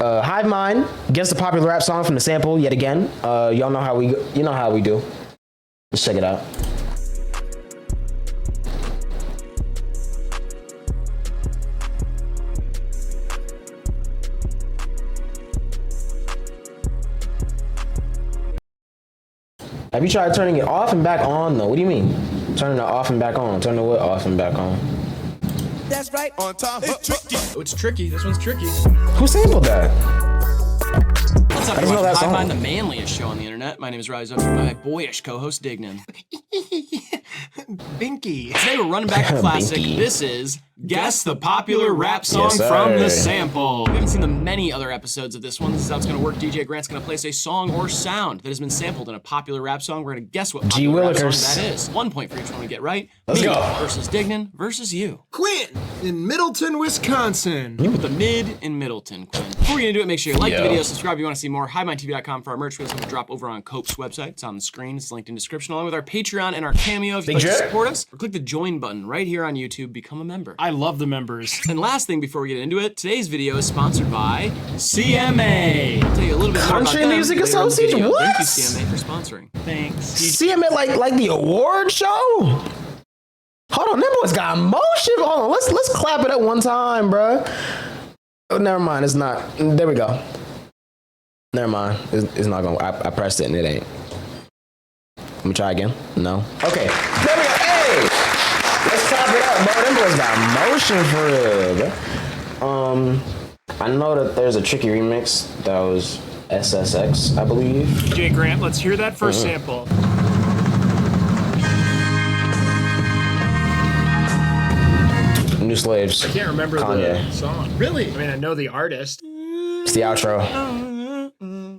HIVEMIND, guess the popular rap song from the sample yet again. Y'all know how we do. Let's check it out. Have you tried turning it off and back on though? What do you mean? Turning it off and back on. Turn the what off and back on? That's right. On top. It's tricky. Oh, it's tricky. This one's tricky. Who sampled that? What's up, everyone? HIVEMIND, the manliest show on the internet. My name is Rise Up with my boyish co-host Dignan. Binky. Today we're running back a classic. This is Guess the Popular Rap Song Yes, from the Sample. We haven't seen the many other episodes of this one. This is how it's going to work. DJ Grant's going to place a song or sound that has been sampled in a popular rap song. We're going to guess what popular rap song that is. 1 point for each one we get right. Let's go. Versus Dignan versus you. Quinn in Middleton, Wisconsin. You with the mid in Middleton, Quinn. Before we're going to do it, make sure you like the video, subscribe if you want to see more. HIVEMINDTV.com for our merch. We have something to drop over on Cope's website. It's on the screen. It's linked in the description, along with our Patreon and our Cameo. If you'd like to support us, or click the join button right here on YouTube. Become a member. I love the members. And last thing before we get into it, today's video is sponsored by CMA. I'll tell you a little bit more about Country them Music later in the Association? video. What? Thank you, CMA, for sponsoring. Thanks. CMA like the award show? Hold on, them boys got emotion. Hold on, let's clap it up one time, bro. Oh, never mind, it's not. There we go. Never mind, it's not gonna. I pressed it and it ain't. Let me try again. No. Okay. There we go. Hey, let's clap it up, bro. Them boys got emotion for real, bro. I know that there's a tricky remix that was SSX, I believe. DJ Grant, let's hear that first sample. New Slaves. I can't remember Kanye. the song. Really? I mean, I know the artist. It's the outro.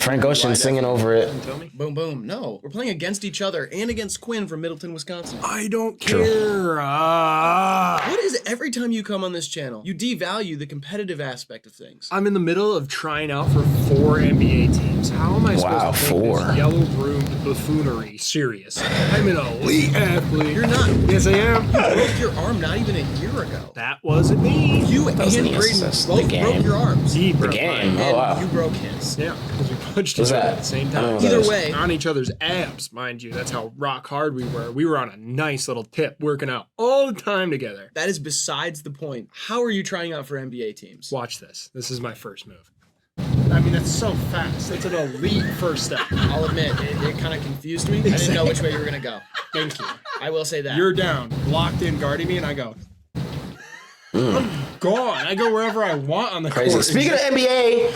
Frank Ocean singing over it. Tell me. Boom, boom. No, we're playing against each other and against Quinn from Middleton, Wisconsin. I don't care. What is it? Every time you come on this channel, you devalue the competitive aspect of things. I'm in the middle of trying out for 4 NBA teams. How am I supposed to take 4. this yellow-broomed buffoonery serious? I'm an elite athlete. You're not. Yes, I am. You broke your arm not even a year ago. That wasn't me. You and was the Braden SSS, the both game. broke your arms. He broke game. mine. Oh, And wow. you broke his. Yeah, because we punched What's each other that? at the same I don't know time. what that Either is. way, On each other's abs, mind you. That's how rock hard we were. We were on a nice little tip, working out all the time together. that is besides the point. How are you trying out for NBA teams? Watch this. This is my first move. I mean, that's so fast. That's an elite first step. I'll admit, it kind of confused me. I didn't know which way you were going to go. Thank you. I will say that. You're down, locked in, guarding me, and I go. I'm gone. I go wherever I want on the Crazy. court. Speaking of NBA,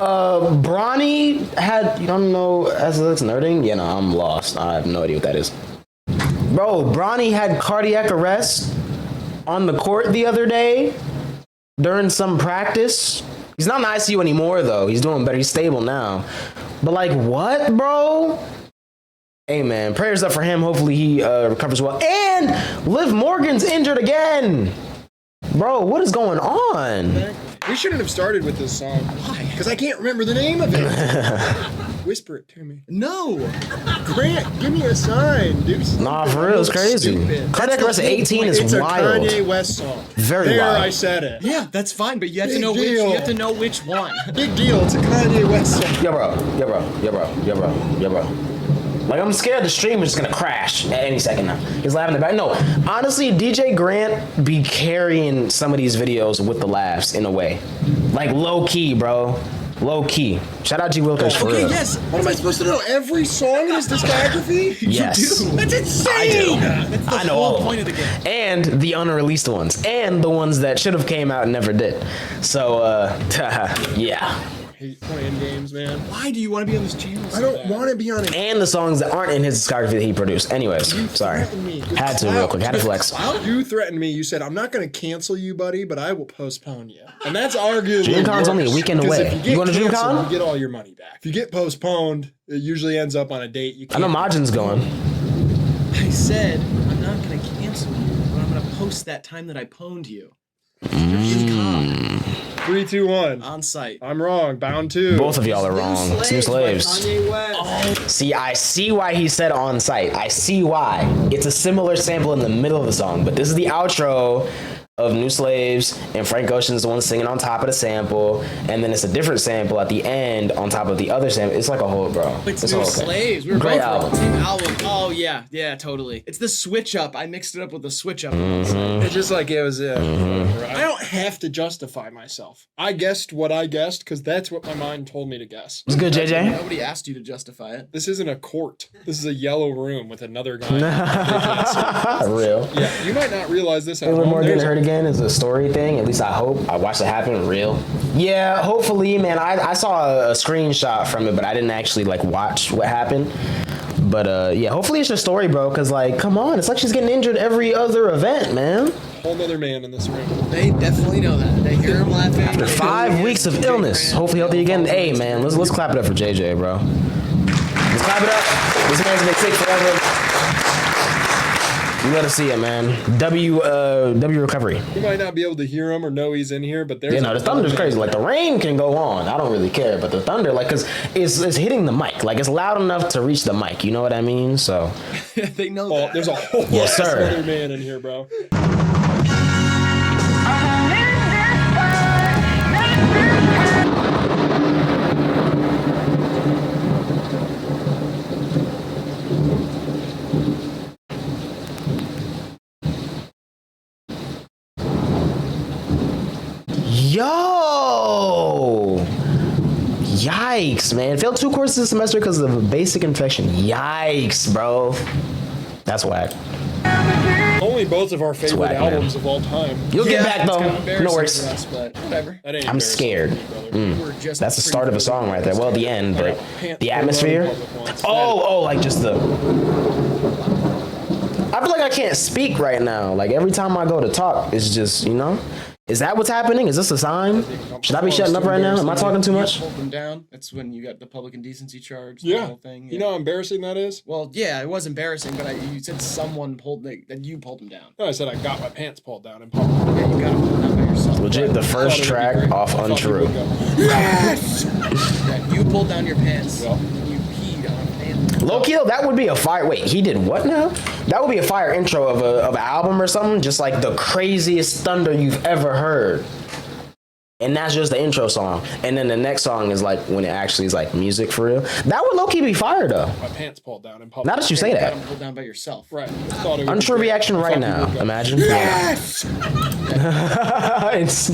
Bronny had, you don't know SSX nerding? Yeah, no, I'm lost. I have no idea what that is. Bro, Bronny had cardiac arrest on the court the other day during some practice. He's not in the ICU anymore, though. He's doing better. He's stable now. But, like, what, bro? Hey, man, prayers up for him. Hopefully he recovers well. And Liv Morgan's injured again. Bro, what is going on? We shouldn't have started with this song. Why? Because I can't remember the name of it. Whisper it to me. No. Grant, give me a sign, dude. Nah, for real, it's crazy. Stupid. Cardiac arrest at 18 is It's wild. a Kanye West song. Very there, wild. I said it. Yeah, that's fine, but you have to Big know which. deal. You have to know which one. Big deal. It's a Kanye West song. Yo, bro. Like, I'm scared the stream is just gonna crash at any second now. He's laughing about it. No, honestly, DJ Grant be carrying some of these videos with the laughs in a way. Like, low key, bro. Low key. Shout out G Wilkers for Okay, real. yes. What am I supposed to know? Every song in his discography? Yes. That's insane. I do. That's the I know whole all of point them. of the game. And the unreleased ones. And the ones that should have came out and never did. So, yeah. I hate playing games, man. Why do you want to be on this channel? I don't want to be on it. And the songs that aren't in his discography that he produced. Anyways, sorry. threatened me. Had to real quick. Had to flex. You threatened me. You said, I'm not going to cancel you, buddy, but I will postpone you. And that's arguably DreamCon's only a weekend because away. if You going to canceled, DreamCon? You get all your money back. If you get postponed, it usually ends up on a date you I know can't. Majin's going. I said I'm not going to cancel you, but I'm going to post that time that I pwned you. 3, 2, 1. On site. I'm wrong. Bound 2. Both of y'all are wrong. It's New Slaves. Kanye West. See, I see why he said on site. I see why. It's a similar sample in the middle of the song, but this is the outro of New Slaves, and Frank Ocean's the one singing on top of the sample, and then it's a different sample at the end on top of the other sample. It's like a whole, bro. It's a New whole thing. Slaves. We were Great both album. on the same album. Oh yeah, totally. It's the switch up. I mixed it up with the switch up. It's just like it was. I don't have to justify myself. I guessed what I guessed because that's what my mind told me to guess. It's good, JJ. Nobody asked you to justify it. This isn't a court. This is a yellow room with another guy. Real. Yeah, you might not realize this at Taylor home. Moore getting There's hurt again is a story thing. At least I hope. I watched it happen. Real. Yeah, hopefully, man. I saw a screenshot from it, but I didn't actually like watch what happened. But yeah, hopefully it's a story, bro. Cause like, come on, it's like she's getting injured every other event, man. whole other man in this room. They definitely know that. They hear him laughing. After 5 weeks of illness, hopefully healthy again. Hey, man, let's clap it up for JJ, bro. Let's clap it up. This man's been sick forever. You gotta see it, man. W recovery. You might not be able to hear him or know he's in here, but there's. You know, the thunder's crazy. Like the rain can go on. I don't really care, but the thunder, like, cause it's hitting the mic. Like it's loud enough to reach the mic. You know what I mean? So. They know Oh, that. there's a whole Yes, sir. other man in here, bro. Yo! Yikes, man. Failed 2 courses this semester because of a basic infection. Yikes, bro. That's whack. Only both of our favorite whack, man. albums of all time. You'll get Yeah, back it's though. kinda embarrassing No worries. for us, but whatever. That ain't I'm embarrassing, scared. brother. We were just That's the pretty start of a good. song right there. Well, the end, but Pants the pulled atmosphere. down in public once. Oh, like just the. I feel like I can't speak right now. Like every time I go to talk, it's just, you know. Is that what's happening? Is this a sign? Should I be shutting up right now? Am I talking too much? Hold them down. That's when you got the public indecency charge. The Yeah. whole thing. You know how embarrassing that is? Well, yeah, it was embarrassing, but you said someone that you pulled him down. No, I said I got my pants pulled down in public. Yeah, you got him pulled down by yourself. Legit, the first track off I thought you Untrue. would go, Yes! Yeah, you pulled down your pants. Yeah. And you peed on a fan. Low-key, though, that would be a fire. Wait, he did what now? That would be a fire intro of an album or something. Just like the craziest thunder you've ever heard. And that's just the intro song. And then the next song is like when it actually is like music for real. That would low-key be fire though. my pants pulled down in public. Now that you say You got that. him pulled down by yourself. Right. Thought it would Untrue be great. reaction I right thought now. you would go, Imagine. Yes! It's,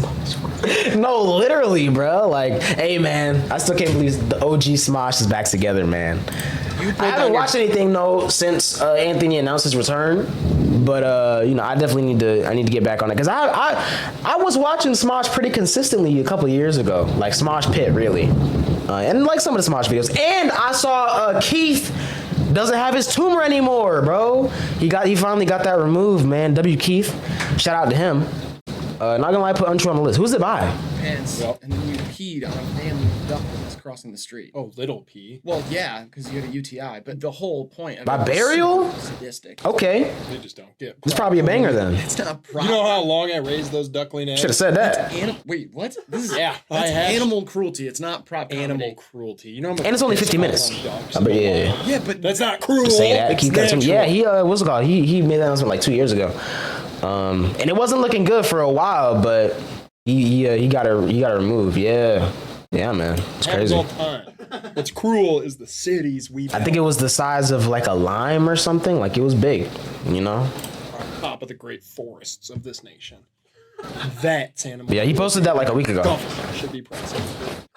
no, literally, bro. Like, hey, man, I still can't believe the OG Smosh is back together, man. I haven't watched anything though since Anthony announced his return, but you know, I definitely need to get back on it because I was watching Smosh pretty consistently a couple years ago, like Smosh Pit, really, and like some of the Smosh videos. And I saw Keith doesn't have his tumor anymore, bro. He finally got that removed, man. W Keith, shout out to him. Not gonna lie, put Untrue on the list. Who's it by? Pants. Yep. And then you peed on a family of ducklings crossing the street. Oh, little P. Well, yeah, because you had a UTI, but the whole point of By it was burial? super sadistic. Okay, They just don't get. it's probably a banger then. It's not You know how long I raised those duckling eggs? Should have said that. Wait, what? This is Yeah, I that's have animal cruelty. It's not prop comedy. animal cruelty. You know how much And it's only piss 50 minutes. falls on ducks But in the yeah. wild? Yeah, but That's not cruel. Say that. It's Keith got some. natural. Yeah, he what's it called? He made that announcement like 2 years ago, and it wasn't looking good for a while, but he got it removed. Yeah, man, it's Happens crazy. all the time. What's cruel is the cities we. I think it was the size of like a lime or something. Like it was big, you know. on top of the great forests of this nation. That's animal. Yeah, he posted that like a week ago. Government should be present.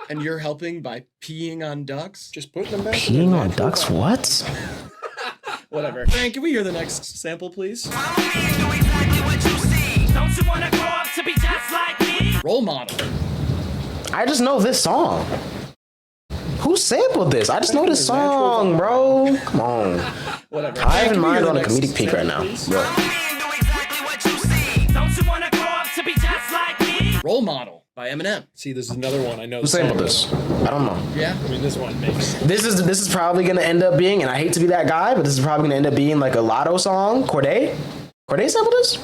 and you're helping by peeing on ducks? Just putting them back. in Peeing their on natural ducks? environment. What? Whatever. Frank, can we hear the next sample, please? Role model. I just know this song. Who sampled this? I just know this song, bro. Come on. Whatever. I have Frank, in can we hear mind the on a next comedic peak right sample, now, please? bro. Role model by Eminem. See, this is another one I know. Who sampled this? I don't know. Yeah. I mean, this one makes. This is probably gonna end up being, and I hate to be that guy, but this is probably gonna end up being like a Lotto song. Corday sampled this?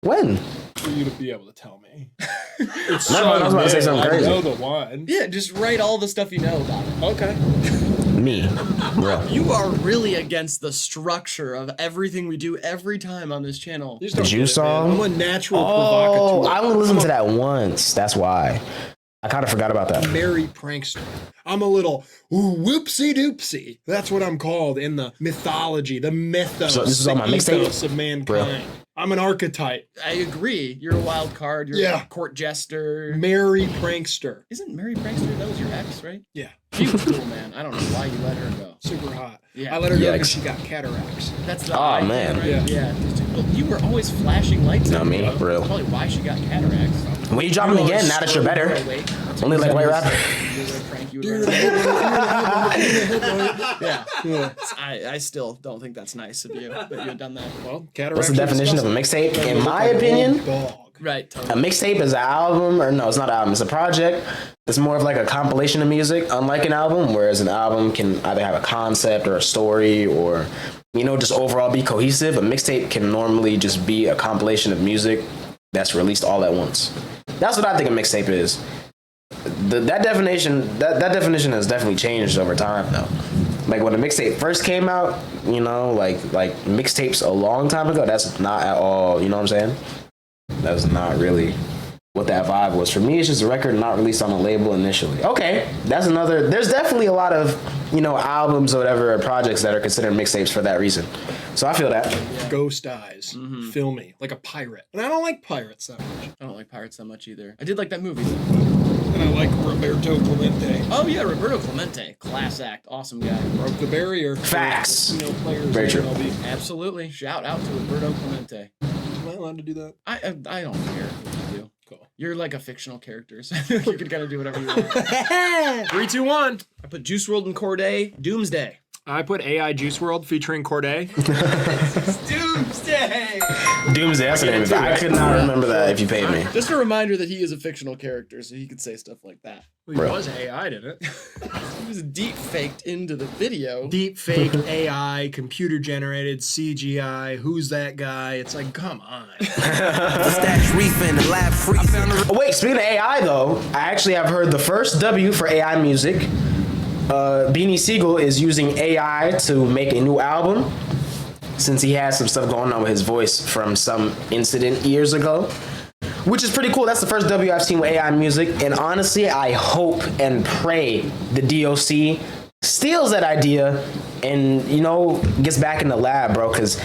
When? For you to be able to tell me. It's Never mind, I was about to say big. something crazy. I know the one. Yeah, just write all the stuff you know about it. Okay. Me, bro. You are really against the structure of everything we do every time on this channel. You just The don't Juice get it, man. song? I'm a natural Oh, provocateur. I only listened to that once. That's why. I kind of forgot about that. Merry prankster. I'm a little whoopsie doopsie. That's what I'm called in the mythology, the mythos, So this is the on my mixtape? ethos of mankind. I'm an archetype. I agree. You're a wild card. You're Yeah. a court jester. Merry prankster. Isn't Mary Prankster? That was your ex, right? Yeah. She was cool, man. I don't know why you let her go. Super hot. Yeah. I let her go Yikes. because she got cataracts. That's the Oh, eye thing, man. right? Yeah. Yeah. Well, you were always flashing lights. Not at me, though. real. That's probably why she got cataracts. When you drop them again, now that you're better. Oh, wait. That's Only like white rapper. prank you would Dude, run. Yeah. I still don't think that's nice of you that you had done that. well, cataracts. What's the definition of a mixtape? In my opinion, Dog. Right. a Totally. mixtape is an album, or no, it's not an album. It's a project. It's more of like a compilation of music, unlike an album, whereas an album can either have a concept or a story or, you know, just overall be cohesive. A mixtape can normally just be a compilation of music that's released all at once. That's what I think a mixtape is. That definition has definitely changed over time, though. Like when a mixtape first came out, you know, like mixtapes a long time ago, that's not at all, you know what I'm saying? That's not really what that vibe was. For me, it's just a record not released on a label initially. Okay, that's another. There's definitely a lot of, you know, albums or whatever, or projects that are considered mixtapes for that reason. So I feel that. Ghost eyes. Filmy. Like a pirate. And I don't like pirates that much. I don't like pirates that much either. I did like that movie. And I like Roberto Clemente. Oh yeah, Roberto Clemente, class act, awesome guy. Broke the barrier. Facts. Latino players Very in true. MLB. Absolutely. Shout out to Roberto Clemente. Am I allowed to do that? I don't care what you do. Cool. You're like a fictional character, so you can kind of do whatever you want. 3, 2, 1. I put Juice WRLD and Corday. Doomsday. I put AI Juice World featuring Corday. Doomsday. Doomsday, that's the name of it. I could not remember that if you paid me. Just a reminder that he is a fictional character, so he could say stuff like that. Well, he was AI, didn't it? He was deep faked into the video. Deep fake AI, computer generated CGI. Who's that guy? It's like, come on. Stash reef in the lab freezing. Oh, wait, speaking of AI though, I actually have heard the first W for AI music. Beanie Siegel is using AI to make a new album since he has some stuff going on with his voice from some incident years ago, which is pretty cool. That's the first W I've seen with AI music, and honestly, I hope and pray the DOC steals that idea and, you know, gets back in the lab, bro, because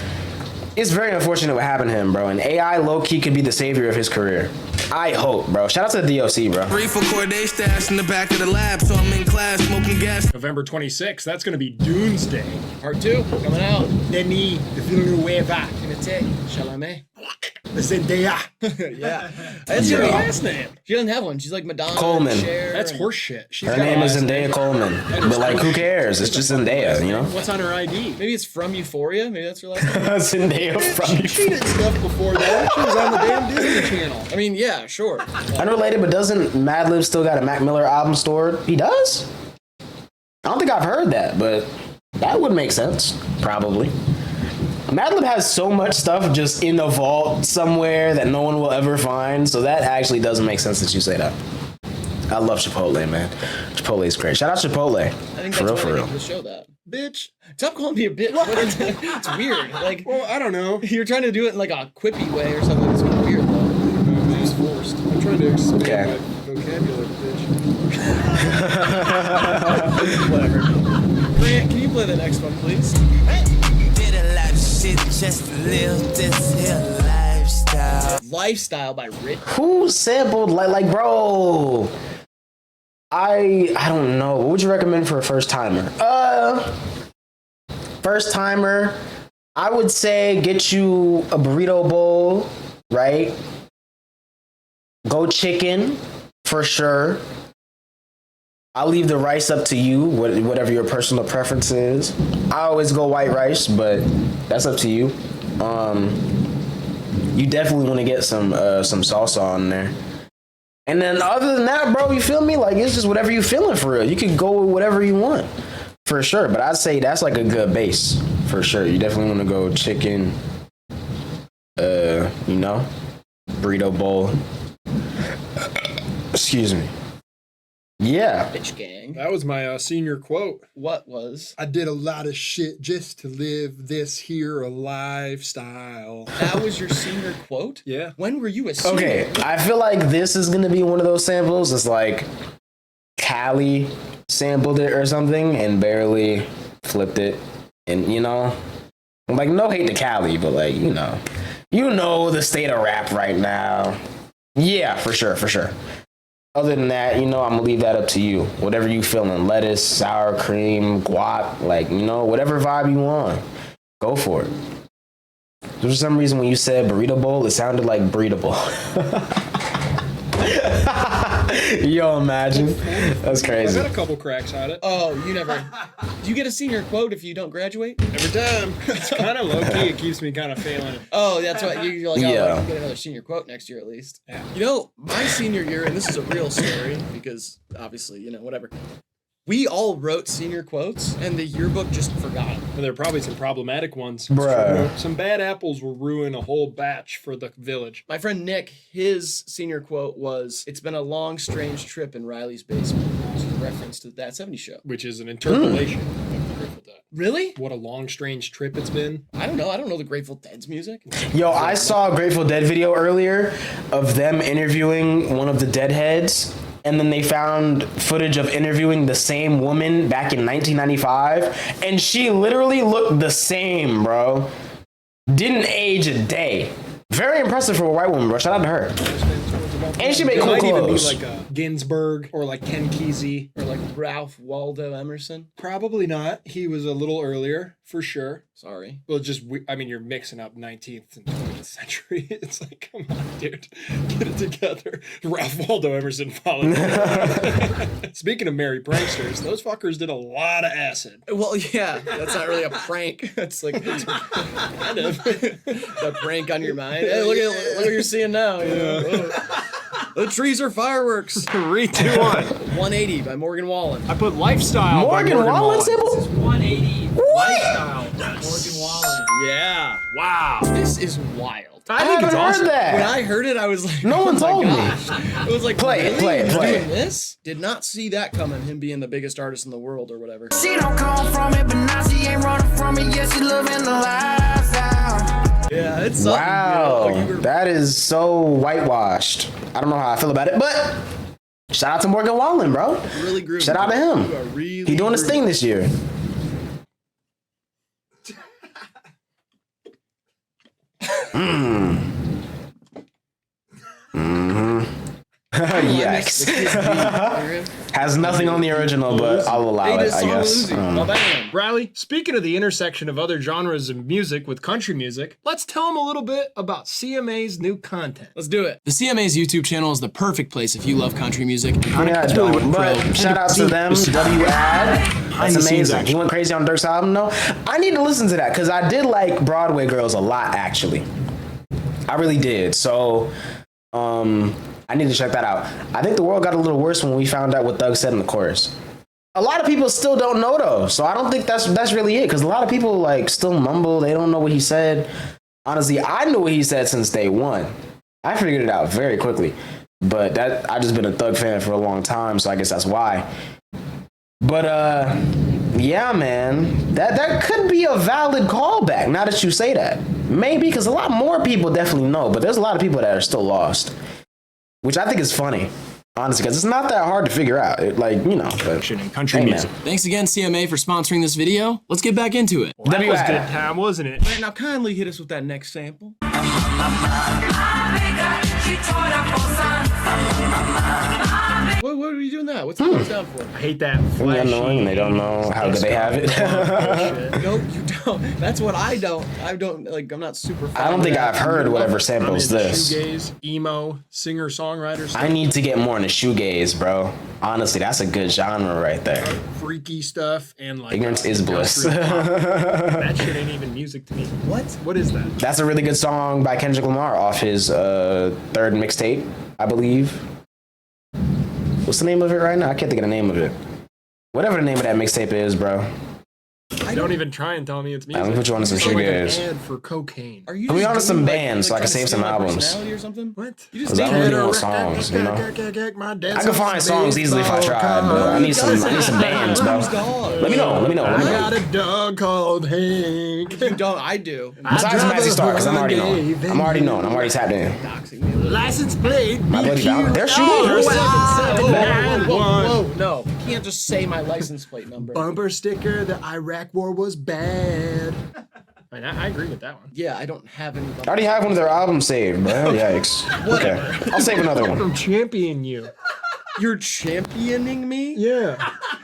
it's very unfortunate what happened to him, bro, and AI low-key could be the savior of his career. I hope, bro. Shout out to the DOC, bro. Reef for Corday stash in the back of the lab, so I'm in class smoking gas. November 26th, that's going to be Doomsday. Part 2 coming out. Denis Villeneuve. Timothy Chalamet. Zendaya. Yeah. That's her Yeah. last name. She doesn't have one. She's like Madonna. Coleman. Cher, That's and- horseshit. She's Her got a name is last Zendaya Coleman, but like, who cares? It's just Zendaya, you know? What's on her ID? Maybe it's from Euphoria. Maybe that's her last name. Zendaya from She did stuff before that. She was on the damn Disney Channel. I mean, yeah, sure. Unrelated, but doesn't Madlib still got a Mac Miller album stored? He does? I don't think I've heard that, but that would make sense, probably. Madlib has so much stuff just in the vault somewhere that no one will ever find, so that actually doesn't make sense that you say that. I love Chipotle, man. Chipotle is great. Shout out Chipotle. I think For that's real, why for they real. named the show that. Bitch. Stop calling me a bitch. It's weird. Like, Well, I don't know. you're trying to do it in like a quippy way or something. It's kind of weird though. It was forced. I'm trying to expand Okay. my vocabulary, bitch. Whatever. Grant, can you play the next one, please? Did a lot of shit just to live this here lifestyle. Lifestyle by Rick. Who sampled, like, bro? I don't know. What would you recommend for a first timer? First timer, I would say get you a burrito bowl, right? Go chicken for sure. I'll leave the rice up to you, whatever your personal preference is. I always go white rice, but that's up to you. You definitely want to get some salsa on there. And then other than that, bro, you feel me? Like, it's just whatever you feeling for real. You can go with whatever you want, for sure. But I'd say that's like a good base, for sure. You definitely want to go chicken, you know, burrito bowl. Excuse me. Yeah. Bitch gang. That was my senior quote. What was? I did a lot of shit just to live this here lifestyle. That was your senior quote? Yeah. When were you a senior? Okay, I feel like this is gonna be one of those samples. It's like Cali sampled it or something and barely flipped it. And you know, like no hate to Cali, but like, you know the state of rap right now. Yeah, for sure. Other than that, you know, I'm gonna leave that up to you. Whatever you feeling, lettuce, sour cream, guac, like, you know, whatever vibe you want, go for it. For some reason, when you said burrito bowl, it sounded like burrito bowl. Yo, imagine. That's crazy. I got a couple cracks at it. Oh, you never. Do you get a senior quote if you don't graduate? Every time. It's kind of low key. It keeps me kind of failing. Oh, that's what you're like. Oh, Yeah. well, you get another senior quote next year at least. Yeah. You know, my senior year, and this is a real story because obviously, you know, whatever. We all wrote senior quotes, and the yearbook just forgot them. And there are probably some problematic ones. Bruh. Some bad apples will ruin a whole batch for the village. My friend Nick, his senior quote was, "It's been a long, strange trip in Riley's basement," which is a reference to That 70s Show. Which is an interpolation of the Grateful Dead. Really? What a long, strange trip it's been. I don't know. I don't know the Grateful Dead's music. Yo, I saw a Grateful Dead video earlier of them interviewing one of the Deadheads, and then they found footage of interviewing the same woman back in 1995, and she literally looked the same, bro. Didn't age a day. Very impressive for a white woman, bro. Shout out to her. And she made It cool might even be clothes. like a Ginsberg or like Ken Kesey. Or like Ralph Waldo Emerson. Probably not. He was a little earlier, for sure. Sorry. Well, I mean, you're mixing up 19th and 20th century. It's like, come on, dude. Get it together. Ralph Waldo Emerson followed. Speaking of merry pranksters, those fuckers did a lot of acid. Well, yeah, that's not really a prank. It's like kind of a prank on your mind. Hey, look at what you're seeing now. You know? Oh. The trees are fireworks. 3, 2, 1. 180 by Morgan Wallen. I put lifestyle. Morgan Wallen sample? 180 What? Morgan Wallen. Yeah. Wow. This is wild. I haven't heard When that. I heard it, I was like, No one oh my told me. gosh. It was like, Play it, really? play it, He's play doing it. this? Did not see that coming, him being the biggest artist in the world or whatever. She don't come from it, but now she ain't running from it. Yeah, she living the lifestyle. Yeah, it's something. Wow, You know, you were- that is so whitewashed. I don't know how I feel about it, but shout out to Morgan Wallen, bro. really groovy. Shout out to him. You are really He doing his groovy. thing this year. Yikes. Has nothing on the original, but I'll allow it, I guess. Bam. Riley, speaking of the intersection of other genres of music with country music, let's tell them a little bit about CMA's new content. Let's do it. The CMA's YouTube channel is the perfect place if you love country music. Yeah, I don't, but shout out to them, W-Ad. That's amazing. He went crazy on Dirk's album, though. I need to listen to that, because I did like Broadway Girls a lot, actually. I really did. So, I need to check that out. I think the world got a little worse when we found out what Thug said in the chorus. A lot of people still don't know, though, so I don't think that's really it, because a lot of people like still mumble. They don't know what he said. Honestly, I knew what he said since day one. I figured it out very quickly, but I just been a Thug fan for a long time, so I guess that's why. But yeah, man, that could be a valid callback. Now that you say that, maybe, because a lot more people definitely know, but there's a lot of people that are still lost. Which I think is funny, honestly, because it's not that hard to figure out. But, In country hey, music. man. Thanks again, CMA, for sponsoring this video. Let's get back into it. That was W-Ad. good time, wasn't it? Now kindly hit us with that next sample. What are you doing that? What's that down for? I hate that They're flashy. annoying. They don't know how good they have it. Bullshit. Nope, you don't. That's what I don't. Like, I'm not super. I don't think I've heard whatever I'm samples into this. shoegaze, emo, singer-songwriter stuff, I need to get more into shoegaze, bro. Honestly, that's a good genre right there. freaky stuff, and like Ignorance is bliss. industrial pop. That shit ain't even music to me. What? What is that? That's a really good song by Kendrick Lamar off his third mixtape, I believe. What's the name of it right now? I can't think of the name of it. Whatever the name of that mixtape is, bro. Don't even try and tell me it's music. I'm gonna put you on some It's like an shoegaze. ad for cocaine. Are you Put me just on to some going, bands so I can trying to save some steal my albums. personality or something? What? You just Cause I don't really know songs, you know. I can find songs easily if I try, but I need some bands, bro. Let me know. I got a dog called Hank. You don't. I do. Besides Mazzy Star, because I'm already known. I'm already tapped in. License plate. My bloody valentine. There she Oh, is. whoa, no. You can't just say my license plate number. Bumper sticker, the Iraq war was bad. I agree with that one. Yeah, I don't have any. I already have one of their albums saved, bro. Yikes. Okay. I'll save another one. I'm championing you. You're championing me? Yeah.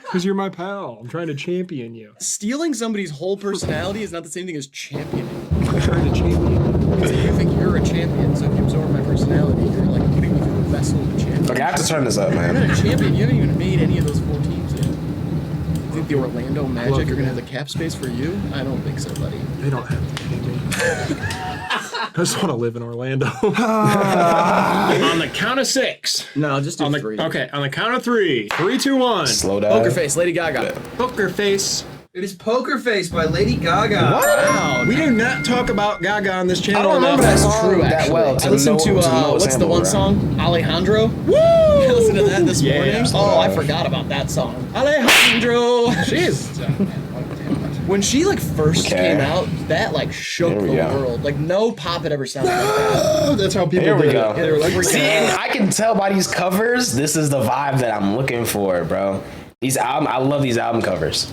Because you're my pal. I'm trying to champion you. Stealing somebody's whole personality is not the same thing as championing. I'm trying to champion you. So you think you're a champion, so if you absorb my personality, you're like putting me through a vessel of a champion. Okay, I have to turn this up, You're man. not a champion. You haven't even made any of those 4 teams yet. You think the Orlando Magic are gonna have the cap space for you? I don't think so, buddy. They don't have to pay me. I just want to live in Orlando. On the count of 6. No, just do On the 3. okay, on the count of 3. 3, 2, 1. Slow down. Poker Face, Lady Gaga. Poker face. It is Poker Face by Lady Gaga. Wow. We do not talk about Gaga on this channel. I don't remember that enough. song that well. I listened to, what's the one song? Alejandro. Woo! I listened to that this morning. Oh, I forgot about that song. Alejandro. Jeez. When she like first Okay. came out, that like shook Here we the go. world. Like no pop had ever sounded like that. That's how people Here we did go. it. They were like, Freaking See, out. I can tell by these covers, this is the vibe that I'm looking for, bro. I love these album covers.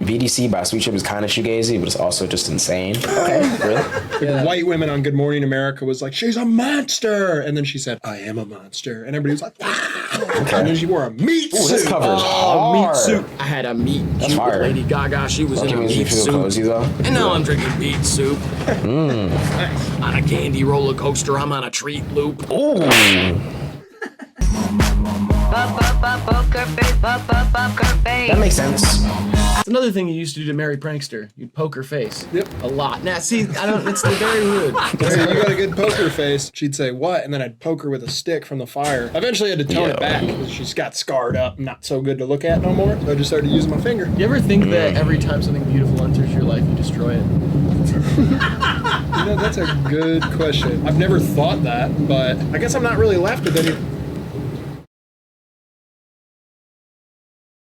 VDC by Sweet Chip is kind of shoegazy, but it's also just insane. Okay, really? white women on Good Morning America was like, she's a monster. And then she said, I am a monster. And everybody was like, wow. And then she wore a meat Ooh, suit. this cover is Oh, meat hard. suit. I had a meat That's cute with fire. Lady Gaga. She was in Okay, a makes me meat feel soup. cozy though. And now I'm drinking beet soup. On a candy roller coaster, I'm on a treat loop. Ooh. That makes sense. That's another thing you used to do to Mary Prankster. You'd poke her face. Yep. A lot. Now, see, I don't. It's very rude. Hey, you got a good poker face. She'd say, what? And then I'd poke her with a stick from the fire. Eventually I had to tone it back because she's got scarred up, not so good to look at no more. So I just started using my finger. You ever think that every time something beautiful enters your life, you destroy it? You know, that's a good question. I've never thought that, but I guess I'm not really left with any.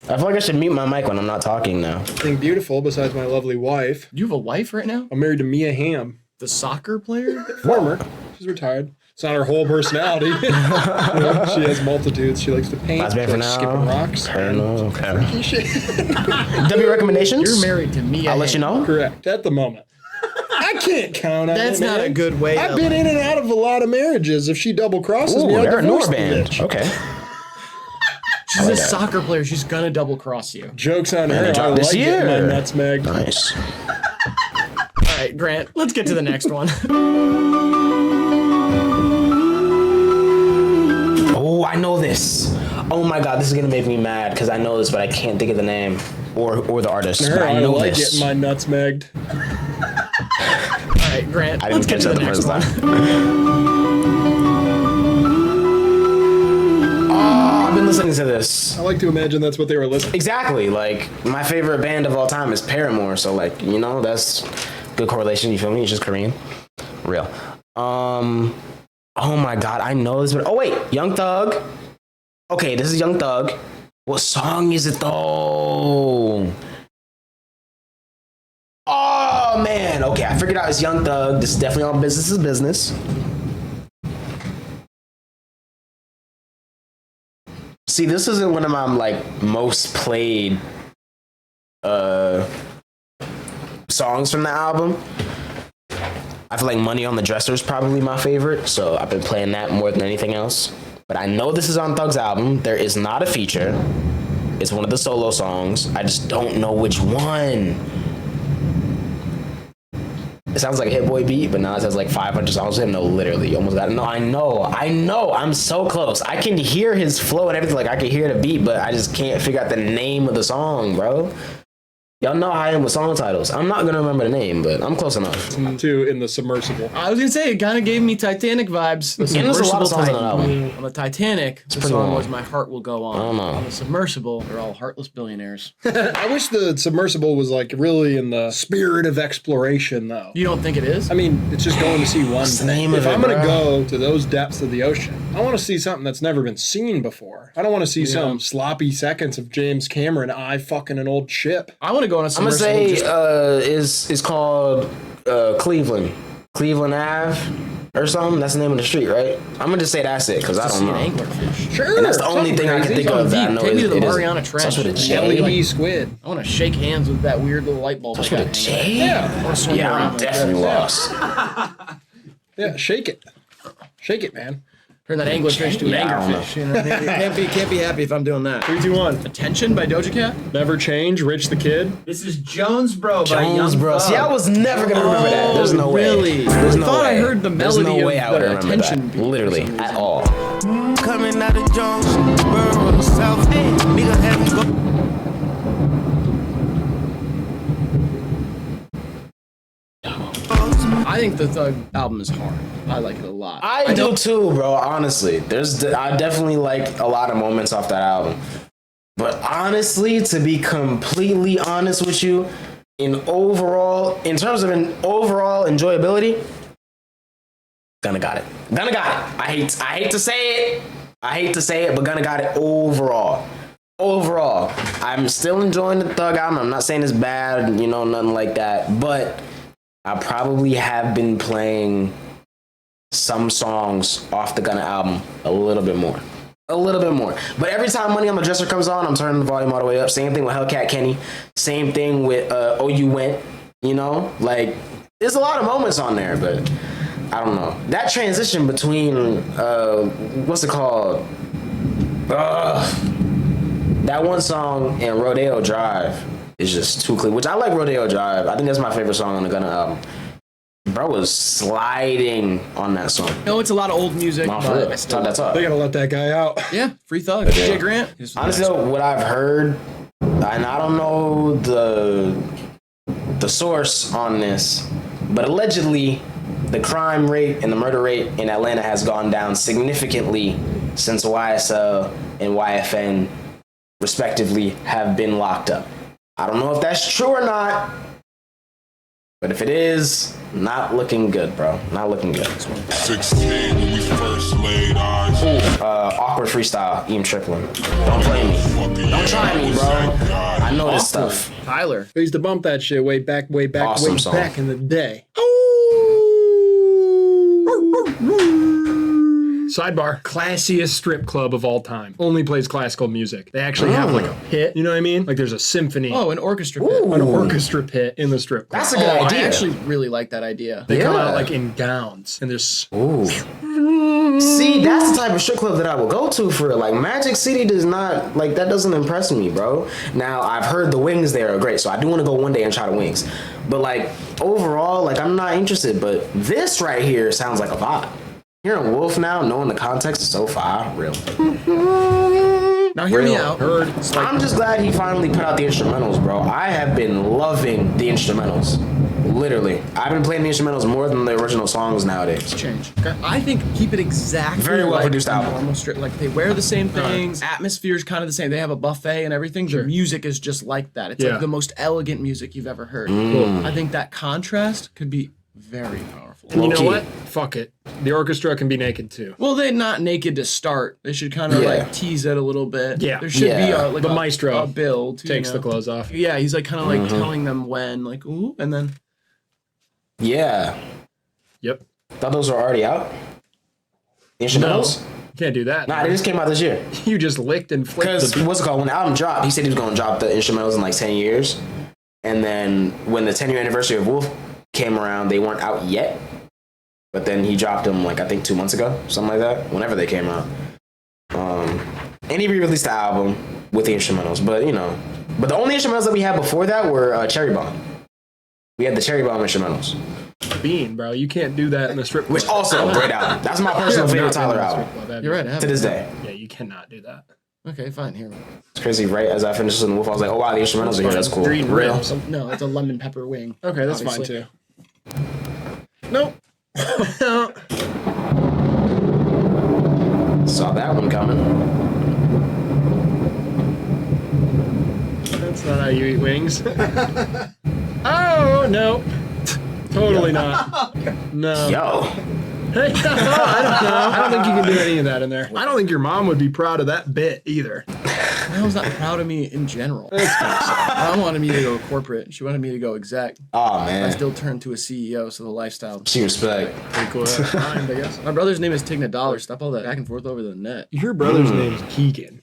I feel like I should mute my mic when I'm not talking now. Thing beautiful besides my lovely wife. Do you have a wife right now? I'm married to Mia Hamm. The soccer player? Former. She's retired. It's not her whole personality. You know, she has multitudes. She likes to paint. That's She bad for likes now. skipping rocks. Okay. Shit. W recommendations? You're married to me. I'll let you know. Correct. At the moment. I can't count on That's it, not man. a good way. I've been in and out of a lot of marriages. If she double crosses Ooh, me, I'll they're a divorce Nor the band. bitch. Okay. She's a that. soccer player. She's gonna double cross you. Joke's on they her. I dropped like this getting my year. nutmeg. Nice. All right, Grant. Let's get to the next one. Oh, I know this. Oh my god, this is gonna make me mad because I know this, but I can't think of the name or the artist. But I know like this. getting my nuts megged. All right, Grant. I Let's didn't get catch to that the the next first one. time. Oh, I've been listening to this. I like to imagine that's what they were listening. Exactly. Like my favorite band of all time is Paramore, so like you know that's good correlation. You feel me? It's just Korean. Real. Oh my god, I know this. But oh wait, Young Thug. Okay, this is Young Thug. What song is it though? Oh man. Okay, I figured out it's Young Thug. This is definitely all business is business. See, this isn't one of my like most played songs from the album. I feel like Money on the Dresser is probably my favorite, so I've been playing that more than anything else. But I know this is on Thug's album. There is not a feature. It's one of the solo songs. I just don't know which one. It sounds like a Hit Boy beat, but now it says like 500 songs with him. No, literally, you almost got it. No, I know. I'm so close. I can hear his flow and everything. Like I can hear the beat, but I just can't figure out the name of the song, bro. Y'all know how I am with song titles. I'm not gonna remember the name, but I'm close enough. Two in the submersible. I was gonna say it kind of gave me Titanic vibes. The And there's a lot of submersible songs on Titan. that album. On the Titanic, the pretty song long. was "My Heart Will Go On." I don't know. On the submersible, they're all heartless billionaires. I wish the submersible was like really in the spirit of exploration, though. You don't think it is? I mean, it's just going to see one What's the thing. name If of it, I'm going to bro? go to those depths of the ocean, I want to see something that's never been seen before. I don't want to see some sloppy seconds of James Cameron eye fucking an old ship. I want to go on a I'm gonna submersible. say is called Cleveland Ave or something. That's the name of the street, right? I'm gonna just say that's it because I don't know. Anglerfish. Sure. And that's the only thing I can think of that I know Take me is to the it is- Mariana Trench. starts with a J. LED squid. I want to shake hands with that weird little light bulb. Starts they with a got hanging. J. Yeah. I wanna swim Yeah, around I'm like definitely that. lost. Yeah, shake it. Shake it, man. Turn that anglerfish to an Yeah, I don't know. anglerfish. You know? can't be happy if I'm doing that. 3, 2, 1. Attention by Doja Cat. Never change. Rich the Kid. This is Jonesboro by Jones, Young bro. Thug. See, I was never gonna remember that. There's no way. Really? There's I no thought way. I heard the There's melody no way of I would the remember attention that. beat for Literally, some at reason. all. Coming out of Jonesboro, South End. Nigga have him go. I think the Thug album is hard. I like it a lot. I do don't- too, bro. Honestly, I definitely like a lot of moments off that album. But honestly, to be completely honest with you, in terms of an overall enjoyability, Gunna got it. Gunna got it. I hate to say it, but Gunna got it overall. Overall, I'm still enjoying the Thug album. I'm not saying it's bad, you know, nothing like that. But I probably have been playing some songs off the Gunna album a little bit more. But every time Money on the Dresser comes on, I'm turning the volume all the way up. Same thing with Hellcat Kenny. Same thing with Oh You Went. You know, like there's a lot of moments on there, but I don't know. That transition between what's it called? That one song and Rodeo Drive is just too clean. Which I like Rodeo Drive. I think that's my favorite song on the Gunna album. Bro was sliding on that song. No, it's a lot of old music. Nah, for but real. I still Talk that talk. They gotta let that guy out. Yeah, free Thug. DJ Grant. Honestly, though, what I've heard, and I don't know the source on this, but allegedly the crime rate and the murder rate in Atlanta has gone down significantly since YSL and YFN respectively have been locked up. I don't know if that's true or not, but if it is, not looking good, bro. Not looking good. 16 when we first laid eyes. Awkward freestyle, Ian Triplin. Don't play me. Don't try me, bro. I know this stuff. Tyler. I used to bump that shit way back Awesome song. in the day. Sidebar, classiest strip club of all time. Only plays classical music. They actually have like a pit, you know what I mean? Like there's a symphony, Oh, an orchestra pit. an orchestra pit in the strip club. That's a good I idea. actually really like that idea. They come Yeah. out like in gowns and there's Ooh. See, that's the type of strip club that I will go to for it. Like Magic City does not like that doesn't impress me, bro. Now I've heard the wings there are great, so I do want to go one day and try the wings. But like overall, like I'm not interested. But this right here sounds like a vibe. Hearing Wolf now, knowing the context is so far real. Now hear me Real. out. heard. I'm just glad he finally put out the instrumentals, bro. I have been loving the instrumentals. Literally, I've been playing the instrumentals more than the original songs nowadays. Change. Okay. I think keep it exactly Very well like produced a album. normal strip. Like they wear the same things. Atmosphere is kind of the same. They have a buffet and everything. The music is just like that. It's Yeah. like the most elegant music you've ever heard. Mm. I think that contrast could be very powerful. And you know Low-key. what? Fuck it. The orchestra can be naked too. Well, they're not naked to start. They should kind of Yeah. like tease it a little bit. Yeah. There should be Yeah. a like The a, maestro a build. you Takes know? the clothes off. Yeah, he's like kind of like telling them when, like ooh, and then Yeah, Yep. thought those were already out. The instrumentals? Can't do that. Nah, they just came out this year. You just licked and flicked Because the what's it called? When the album dropped, he said he was gonna drop the instrumentals in like 10 years. And then when the 10-year anniversary of Wolf came around, they weren't out yet. But then he dropped them like I think 2 months ago, something like that. Whenever they came out. And he re-released the album with the instrumentals. But you know, but the only instrumentals that we had before that were Cherry Bomb. We had the Cherry Bomb instrumentals, bean, bro. You can't do that in the strip club. which also great album. That's my personal favorite Tyler album you're right. I to haven't. this day. Yeah, you cannot do that. Okay, fine. Here. It's crazy, right? As I finished listening to Wolf, I was like, oh wow, the instrumentals are here. That's cool. Green Real. rib. No, it's a lemon pepper wing. Okay, that's obviously. fine too. Nope. Saw that one coming. That's not how you eat wings. Oh, no. Totally not. No. Yo. I don't know. I don't think you can do any of that in there. I don't think your mom would be proud of that bit either. My mom's not proud of me in general. Mom wanted me to go corporate. She wanted me to go exec. Oh I man. still turned to a CEO, so the lifestyle. She respect. Pretty cool. Mind, I guess. My brother's name is Tigna Dollar. Stop all that back and forth over the net. Your brother's name's Keegan.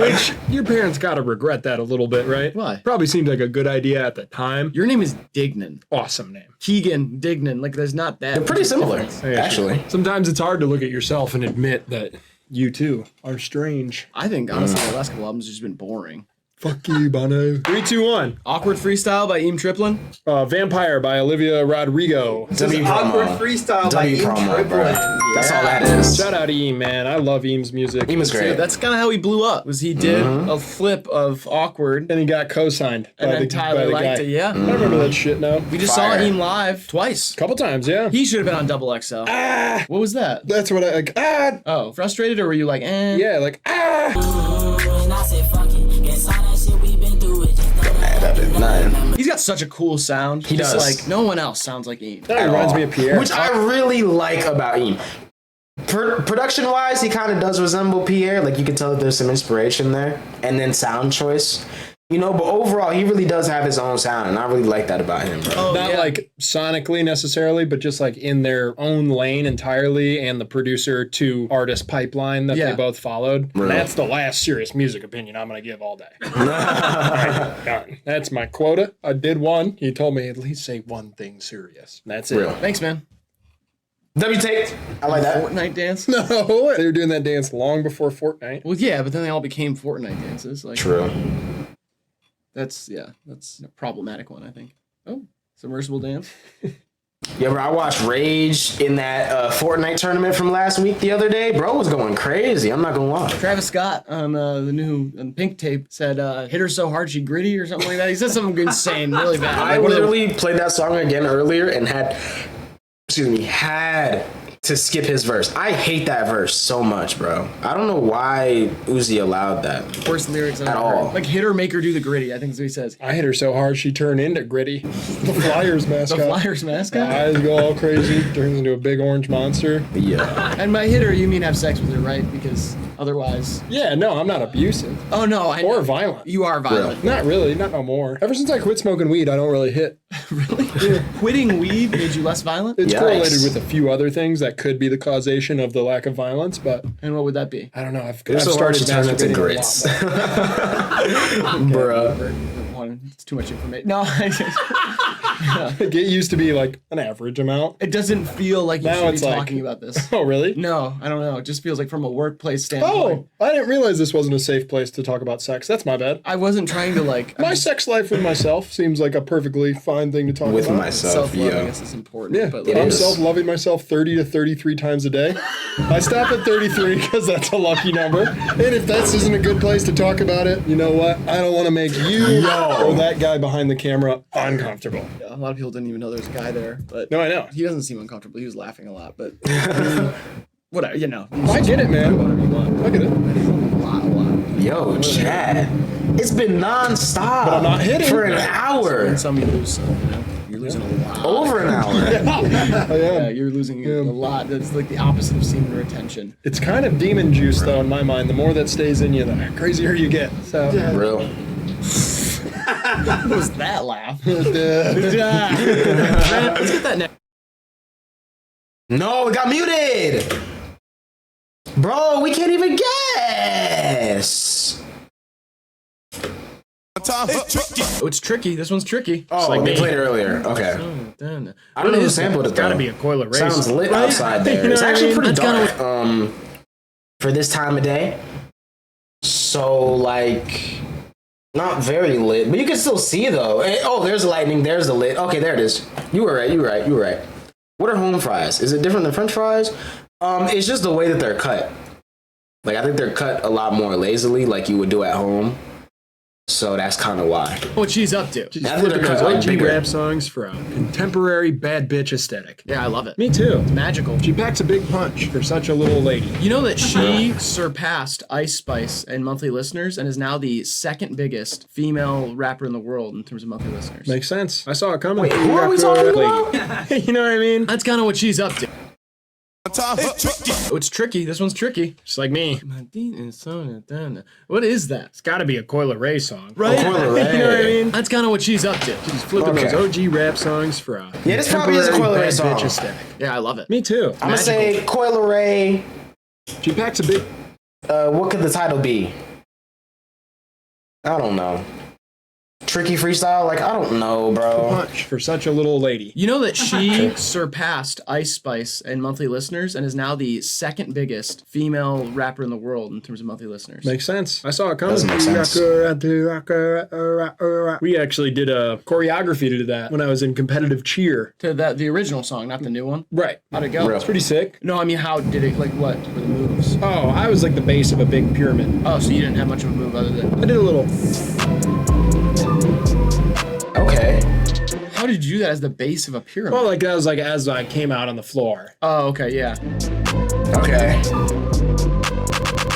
Which your parents gotta regret that a little bit, right? Why? Probably seemed like a good idea at the time. Your name is Dignan. Awesome name. Keegan, Dignan. Like, there's not that. They're pretty similar, Yeah, actually. Sometimes it's hard to look at yourself and admit that you too are strange. I think, honestly, the last couple albums have just been boring. Fuck you, Bono. 3, 2, 1. Awkward Freestyle by Eam Triplin. Vampire by Olivia Rodrigo. W Awkward promo. freestyle by W Eam promo, Triplin. bro. That's all that is. Shout out to Eam, man. I love Eam's music. Eam is great. Dude, that's kind of how he blew up. Was he did a flip of Awkward, And he got co-signed and by then the Tyler by the liked guy. it. Yeah. I remember that shit now. We just Fire. saw Eam live twice. Couple times, yeah. He should have been on Double XL. What was that? That's what I like. Ah, Oh, frustrated, or were you like, eh? yeah, like ah. And I said, fuck it. Guess all that shit we been through it. Just That is nothing. He's got such a cool sound. He Just does. like no one else sounds like Eam. That reminds me of Pierre. Which I really like about Eam. Production-wise, he kind of does resemble Pierre. Like, you can tell that there's some inspiration there. And then sound choice. You know, but overall, he really does have his own sound, and I really like that about him, bro. Oh, Not yeah. like sonically necessarily, but just like in their own lane entirely, and the producer to artist pipeline that Yeah. they both followed. Real. That's the last serious music opinion I'm gonna give all day. Done. That's my quota. I did one. He told me at least say one thing serious. That's it. Real. Thanks, man. W take. I like that. Fortnite dance. No, they were doing that dance long before Fortnite. Well, yeah, but then they all became Fortnite dances. Like, True. that's a problematic one, I think. Oh, submersible dance. Yeah, bro, I watched Rage in that Fortnite tournament from last week the other day. Bro was going crazy. I'm not gonna lie. Travis Scott on the new on Pink Tape said, "Hit her so hard she gritty" or something like that. He said something insane, really bad. I Like, one of the- literally played that song again earlier and had to skip his verse. I hate that verse so much, bro. I don't know why Uzi allowed that. worst lyrics I've At ever heard. all. Like hit her, make her do the gritty. I think is what he says. I hit her so hard she turned into Gritty, the Flyers The mascot. Flyers mascot. Eyes go all crazy, turns into a big orange monster. Yeah. And by hit her, you mean have sex with her, right? Because otherwise, Yeah, no, I'm not abusive oh no, I or know. violent. You are violent. Not really, not no more. Ever since I quit smoking weed, I don't really hit. Really? Quitting weed made you less violent? It's Yikes. correlated with a few other things that could be the causation of the lack of violence, but And what would that be? I don't know. I've So hard started to turn into masturbating a grits. lot Bruh. It's too much information. No, more. It used to be like an average amount. it doesn't feel like you Now should be it's like- talking about this. Oh, really? No, I don't know. It just feels like from a workplace standpoint. Oh, I didn't realize this wasn't a safe place to talk about sex. That's my bad. I wasn't trying to like. My sex life with myself seems like a perfectly fine thing to talk With about. myself, self-love, I yeah. guess, is important. Yeah, but It I'm is. self-loving myself 30 to 33 times a day. I stop at 33 because that's a lucky number. And if this isn't a good place to talk about it, you know what? I don't want to make you or that guy behind the camera uncomfortable. a lot of people didn't even know there was a guy there. But No, I know. he doesn't seem uncomfortable. He was laughing a lot, but whatever. You know, I get it, man. whatever you want. I get it. A lot. Yo, Chad. It's been non-stop. But I'm not hitting. For an hour. And some you lose some. You know, you're losing a lot. Over an hour. I Yeah, am. you're losing a lot. That's like the opposite of semen retention. It's kind of demon juice, though, in my mind. The more that stays in you, the crazier you get. So, Real. What was that laugh? uh, Let's get that next. No, it got muted. Bro, we can't even guess. Oh, it's tricky. This one's tricky. Oh, like they me. played it earlier. Okay. Done. I don't know who sampled it though. gotta be a coil of race. Sounds lit Right? outside there. You know It's what I actually mean? pretty That's dark. For this time of day. So like, not very lit, but you can still see though. Oh, there's lightning. There's the lit. Okay, there it is. You were right. You were right. You were right. What are home fries? Is it different than French fries? It's just the way that they're cut. Like, I think they're cut a lot more lazily, like you would do at home. So that's kind of why. What she's up to. She's I think flipping they're those cut OG bigger. rap songs for a contemporary bad bitch aesthetic. Yeah, I love it. Me too. Magical. She packs a big punch for such a little lady. You know that she surpassed Ice Spice in monthly listeners and is now the second biggest female rapper in the world in terms of monthly listeners. Makes sense. I saw it coming. Wait, who are we talking about? You know what I mean? That's kind of what she's up to. Oh, it's tricky. This one's tricky. Just like me. What is that? It's got to be a Coil Ray song. Right? Coil Ray. You know what I mean? That's kind of what she's up to. She's flipping Okay. those OG rap songs for a Yeah, this probably is a contemporary Coil Ray bad song. bitch aesthetic. Yeah, I love it. Me too. I'm gonna say Coil Ray. She packs a big What could the title be? I don't know. Tricky freestyle? Like, I don't know, bro. punch for such a little lady. You know that she surpassed Ice Spice in monthly listeners and is now the second biggest female rapper in the world in terms of monthly listeners. Makes sense. I saw it coming. Doesn't make sense. We actually did a choreography to that when I was in competitive cheer. To the original song, not the new one. Right. How'd it go? Real. It's pretty sick. No, I mean, how did it, like, what were the moves? Oh, I was like the base of a big pyramid. Oh, so you didn't have much of a move other than... I did a little. Okay. How did you do that as the base of a pyramid? Well, like that was like as I came out on the floor. Oh, okay, yeah. Okay.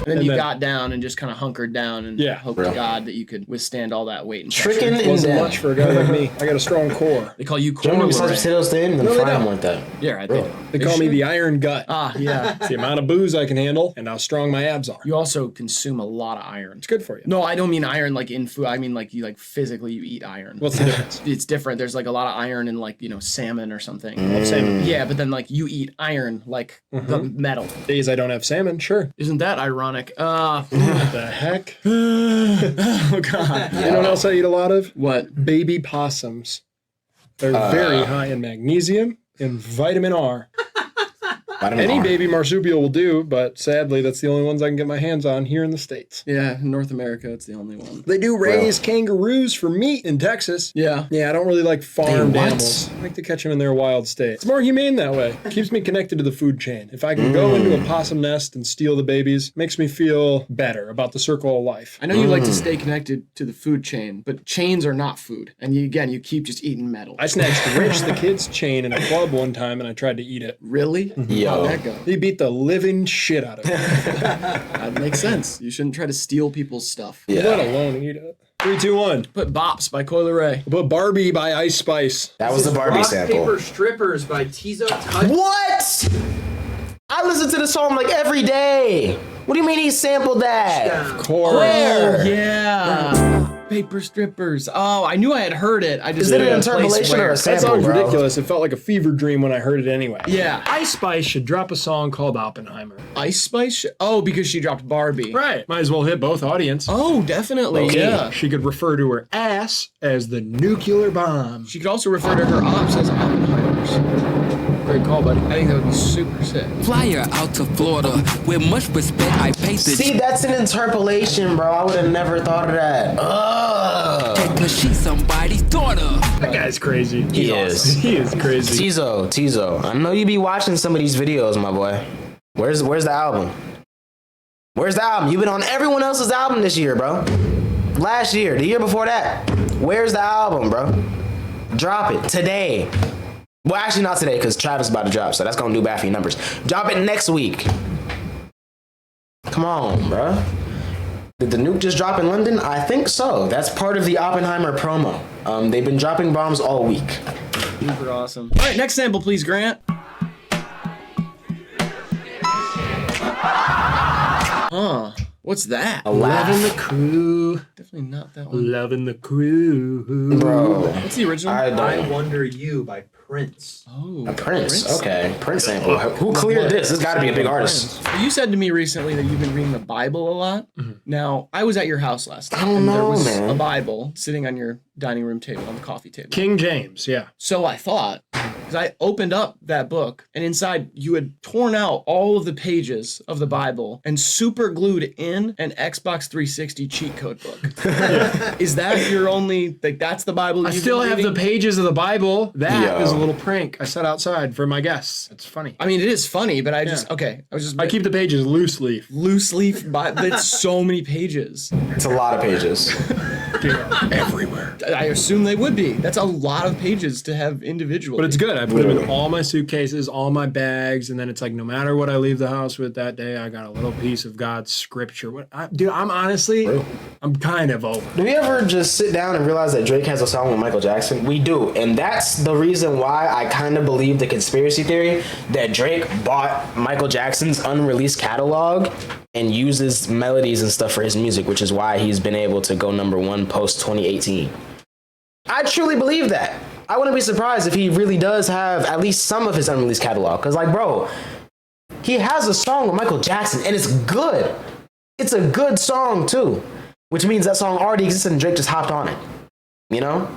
And then And you then- got down and just kind of hunkered down and Yeah. hoped Real. to God that you could withstand all that weight and Tricking pressure. and Wasn't then. much for a guy like me. I got a strong core. They call you Germany Corn besides Lorraine. potatoes thin and then No, they fry them don't. like that. Yeah, right. Bro. They call me the Iron Gut. Ah, yeah. It's the amount of booze I can handle and how strong my abs are. You also consume a lot of iron. It's good for you. No, I don't mean iron like in food. I mean like you like physically you eat iron. What's the difference? It's different. There's like a lot of iron in like, you know, salmon or something. Love salmon. Yeah, but then like you eat iron like the metal. Days I don't have salmon, sure. Isn't that ironic? What the heck? Oh god. You know what else I eat a lot of? What? Baby possums. They're very high in magnesium and vitamin R. Vitamin Any R. baby marsupial will do, but sadly, that's the only ones I can get my hands on here in the States. Yeah, in North America, it's the only one. They do raise kangaroos for meat in Texas. Yeah. Yeah, I don't really like farmed what? animals. I like to catch them in their wild state. It's more humane that way. Keeps me connected to the food chain. If I can go into a possum nest and steal the babies, makes me feel better about the circle of life. I know you like to stay connected to the food chain, but chains are not food. And you keep just eating metal. I snatched Rich the kid's chain in a club one time and I tried to eat it. Really? Yo. How'd that go? He beat the living shit out of it. That makes sense. You shouldn't try to steal people's stuff. Let Yeah. alone eat it. 3, 2, 1. Put Bops by Coil Ray. But Barbie by Ice Spice. That was the Barbie sample. Strippers by Tizo Touch. What? I listen to the song like every day. What do you mean he sampled that? Of course. Where? Yeah. Paper strippers. Oh, I knew I had heard it. I just Is it an didn't place interpolation or where. a That sample, song's bro? ridiculous. It felt like a fever dream when I heard it anyway. Yeah. Ice Spice should drop a song called Oppenheimer. Ice Spice? Oh, because she dropped Barbie. Right. Might as well hit both audience. Oh, definitely. Okay. Yeah. She could refer to her ass as the nuclear bomb. She could also refer to her ops as Oppenheimers. Great call, buddy. I think that would be super sick. Flyer out to Florida. With much respect, I paid the See, that's an interpolation, bro. I would have never thought of that. Ugh. cause she's somebody's daughter. That guy's crazy. He is. He is crazy. Tizo. I know you be watching some of these videos, my boy. Where's the album? Where's the album? You've been on everyone else's album this year, bro. Last year, the year before that. Where's the album, bro? Drop it today. Well, actually not today, because Travis is about to drop, so that's gonna do bad for your numbers. Drop it next week. Come on, bro. Did the nuke just drop in London? I think so. That's part of the Oppenheimer promo. They've been dropping bombs all week. Super awesome. All right, next sample, please, Grant. Huh. What's that? Loving the crew. Definitely not that one. Loving the crew. Bro, What's the original? I I don't. Wonder You by Prince. Oh, Prince. Okay, Prince sample. Who cleared this? This got to be a big artist. You said to me recently that you've been reading the Bible a lot. Now, I was at your house last night. I don't and there know, was man. a Bible sitting on your dining room table, on the coffee table. King James, yeah. So I thought, because I opened up that book, and inside you had torn out all of the pages of the Bible and super glued in an Xbox 360 cheat code book. Is that your only, like, that's the Bible I you've still been have the reading? pages of the Bible. That Yo. is little prank I set outside for my guests. It's funny. I mean, it is funny, but I keep the pages loose leaf. Loose leaf, but it's so many pages. It's a lot of pages. Everywhere. I assume they would be. That's a lot of pages to have individually. But it's good. I put them in all my suitcases, all my bags, and then it's like no matter what I leave the house with that day, I got a little piece of God's scripture. Dude, I'm honestly, I'm kind of over. Do we ever just sit down and realize that Drake has a song with Michael Jackson? We do. And that's the reason why I kind of believe the conspiracy theory that Drake bought Michael Jackson's unreleased catalog and uses melodies and stuff for his music, which is why he's been able to go #1 post 2018. I truly believe that. I wouldn't be surprised if he really does have at least some of his unreleased catalog. Because, like, bro, he has a song with Michael Jackson, and it's good. It's a good song, too. Which means that song already existed and Drake just hopped on it. You know?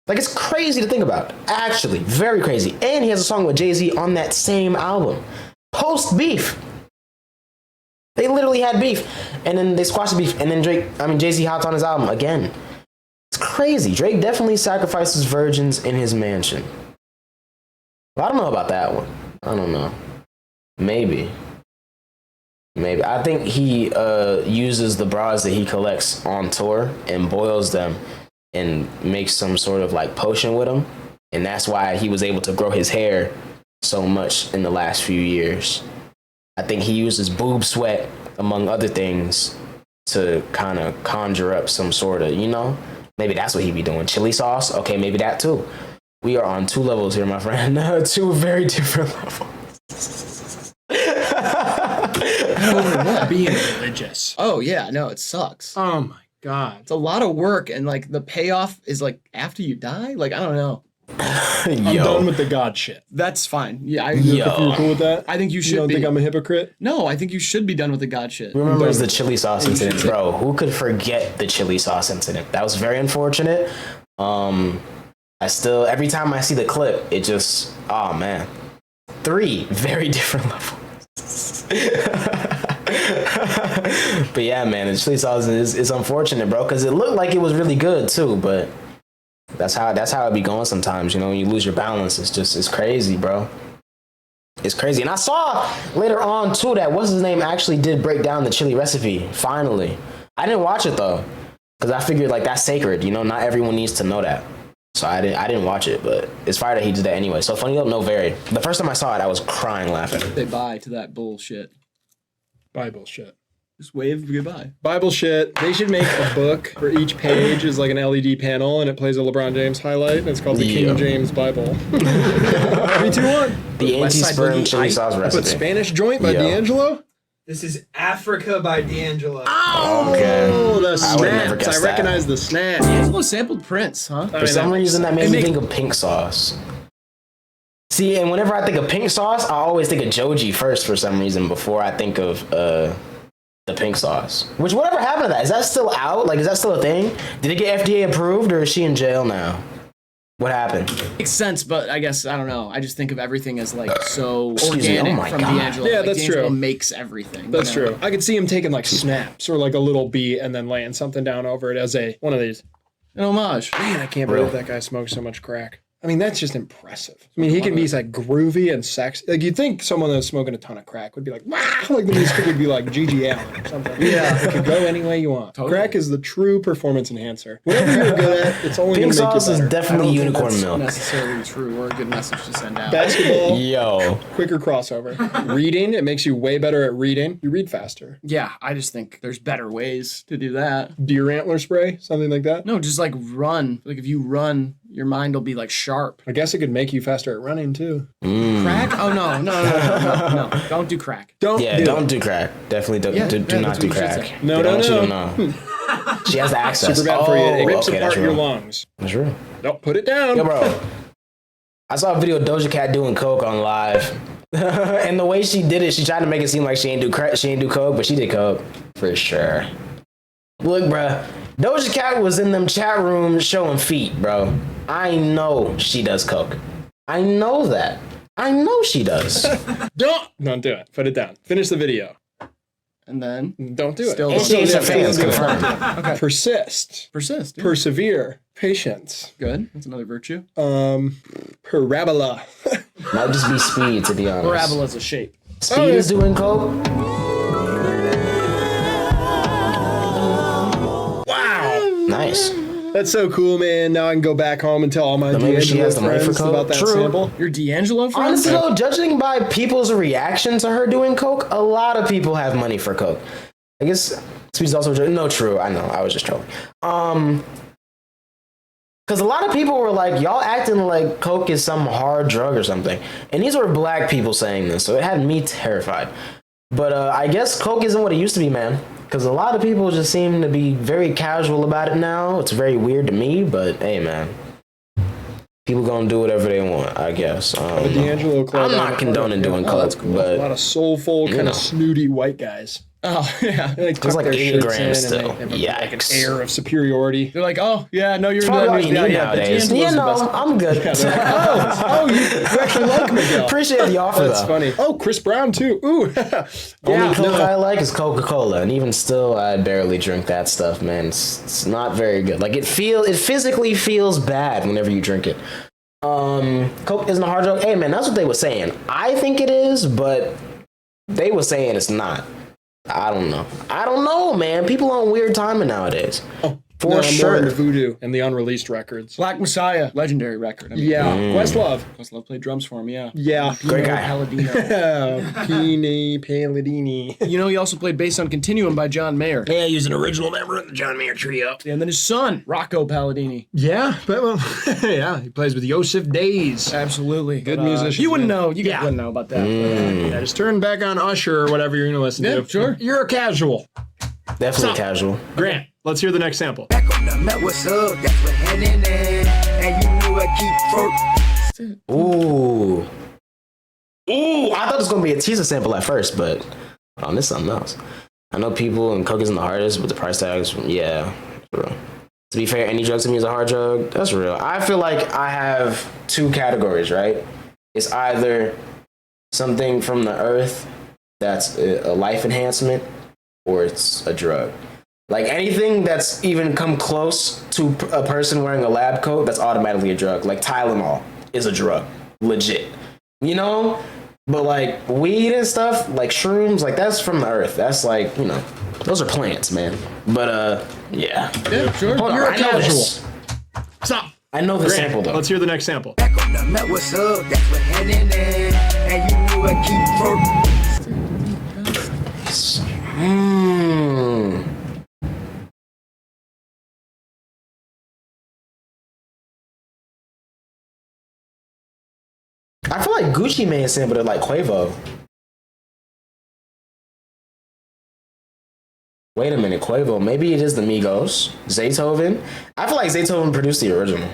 Like, it's crazy to think about. Actually, very crazy. And he has a song with Jay-Z on that same album. Post-beef. They literally had beef. And then they squashed the beef. And then Jay-Z hopped on his album again. It's crazy. Drake definitely sacrifices virgins in his mansion. Well, I don't know about that one. I don't know. Maybe. I think he uses the bras that he collects on tour and boils them and makes some sort of like potion with them. And that's why he was able to grow his hair so much in the last few years. I think he uses boob sweat, among other things, to kind of conjure up some sort of, you know, maybe that's what he be doing. Chili sauce? Okay, maybe that too. We are on 2 levels here, my friend. 2 very different levels. Being religious. Oh, yeah, no, it sucks. Oh my God. It's a lot of work, and like the payoff is like after you die? Like, I don't know. I'm done with the God shit. That's fine. Yeah, You're cool with that? I think you should You don't be. think I'm a hypocrite? No, I think you should be done with the God shit. Remember the chili sauce incident, bro. Who could forget the chili sauce incident? That was very unfortunate. I still, every time I see the clip, it just, oh man. 3 very different levels. But yeah, man, the chili sauce is unfortunate, bro, because it looked like it was really good too, but that's how it be going sometimes, you know, when you lose your balance. It's crazy, bro. It's crazy. And I saw later on too that what's his name actually did break down the chili recipe, finally. I didn't watch it though, because I figured like that's sacred, you know, not everyone needs to know that. So I didn't watch it, but it's fire that he did that anyway. So funny up, no very. The first time I saw it, I was crying laughing. They buy to that bullshit. Bible shit. Just wave goodbye. Bible shit. They should make a book where each page is like an LED panel and it plays a LeBron James highlight and it's called the King James Bible. 3, 2, 1. The anti-sperm chili sauce recipe. Put Spanish Joint by D'Angelo. This is Africa by D'Angelo. Okay. Oh, the I would never snaps. guess I that. recognize the snap. D'Angelo sampled Prince, huh? For some reason, that made me think of pink sauce. See, and whenever I think of pink sauce, I always think of Joji first for some reason before I think of the pink sauce. Which, whatever happened to that? Is that still out? Like, is that still a thing? Did it get FDA approved, or is she in jail now? What happened? Makes sense, but I guess, I don't know. I just think of everything as like so Excuse me, organic oh my from God. D'Angelo. Yeah, Like, that's D'Angelo true. makes everything. That's you know? true. I could see him taking like snaps or like a little beat and then laying something down over it as one of these. An homage. Man, I can't believe that guy smokes so much crack. I mean, that's just impressive. I mean, he can be like groovy and sexy. Like, you'd think someone that's smoking a ton of crack would be like, wow, like the music would be like G.G. Allen or something. Yeah. It could go any way you want. Totally. Crack is the true performance enhancer. Whatever you're good at, it's only going Pink to make you sauce is better. definitely unicorn That's milk. necessarily true or a good message to send out. Basketball, Yo. quicker crossover. Reading, it makes you way better at reading. You read faster. Yeah, I just think there's better ways to do that. Deer antler spray, something like that. No, just like run. Like if you run, your mind will be like sharp. I guess it could make you faster at running too. Crack? Oh no. Don't do crack. Don't Do crack. Definitely do Yeah, not that's do what you should crack. say. No, They no, don't want no. you to know. She has the access. Super bad for you. It rips okay, apart that's your real. lungs. That's real. Don't put it down. Yo, bro. I saw a video of Doja Cat doing coke on live. And the way she did it, she tried to make it seem like she ain't do coke, but she did coke. For sure. Look, bruh. Doja Cat was in them chat rooms showing feet, bro. I know she does coke. I know that. I know she does. Don't do it. Put it down. Finish the video. and then Don't do it. Still- And she hates her fans, confirmed. Okay. Persist. persist. Yeah. Persevere. Patience. Good. That's another virtue. Parabola. Might just be speed, to be honest. Parabola's a shape. Speed is doing coke. Wow. Nice. That's so cool, man. Now I can go back home and tell all my maybe she D'Angelo has the money for friends coke. about that True. sample. Your D'Angelo friend? Honestly, though, judging by people's reaction to her doing coke, a lot of people have money for coke. I guess speed's also no true. I know. I was just trolling. Because a lot of people were like, y'all acting like coke is some hard drug or something. And these were black people saying this, so it had me terrified. But I guess coke isn't what it used to be, man. Because a lot of people just seem to be very casual about it now. It's very weird to me, but hey, man. People gonna do whatever they want, I guess. The D'Angelo Club. I'm not condoning doing coke, A but lot of soulful, kind know. of snooty white guys. Oh, yeah. They It's tuck like their 8 shirts grams in and still. they have like an Yikes. air of superiority. They're like, oh, yeah, no, you're It's probably all you need but nowadays. D'Angelo's Yeah, the no, best. I'm good. Oh, you actually like Miguel. Appreciate the offer, That's though. funny. Oh, Chris Brown too. Ooh. Only Coke I like is Coca-Cola, and even still, I barely drink that stuff, man. It's not very good. Like it physically feels bad whenever you drink it. Coke isn't a hard drug. Hey, man, that's what they were saying. I think it is, but they were saying it's not. I don't know, man. People on weird timing nowadays. For No, I'm more sure. into Voodoo and the unreleased records. Black Messiah, legendary record. I mean, Yeah, Questlove. Questlove played drums for him, yeah. Yeah. Great guy. Palladino. Pini Palladini. You know, he also played bass on Continuum by John Mayer. Yeah, he was an original member of the John Mayer Trio. And then his son, Rocco Palladini. Yeah, but well, yeah, he plays with Yosef Days. Absolutely. Good But, musician, You wouldn't man. know. You Yeah. wouldn't know about that. Yeah, just turn back on Usher or whatever you're gonna listen Yeah, to. sure. You're a casual. Definitely Stop. casual. Grant, let's hear the next sample. Back on the mat, what's up? That's what happening. And you knew I keep first. Ooh. I thought it was going to be a teaser sample at first, but this is something else. I know people and coke isn't the hardest, but the price tags, yeah. Real. To be fair, any drug to me is a hard drug. That's real. I feel like I have 2 categories, right? It's either something from the earth that's a life enhancement, or it's a drug. Like anything that's even come close to a person wearing a lab coat, that's automatically a drug. Like Tylenol is a drug, legit. You know? But like weed and stuff, like shrooms, like that's from the earth. That's like, those are plants, man. But yeah. Yeah, sure. Hold on, You're a I know casual. this. Stop. I know the Grant, sample though. let's hear the next sample. Back on the mat, what's up? That's what happening. And you knew I keep first. I feel like Gucci Mane sampled it like Quavo. Wait a minute, Quavo. Maybe it is the Migos. Zaytoven. I feel like Zaytoven produced the original.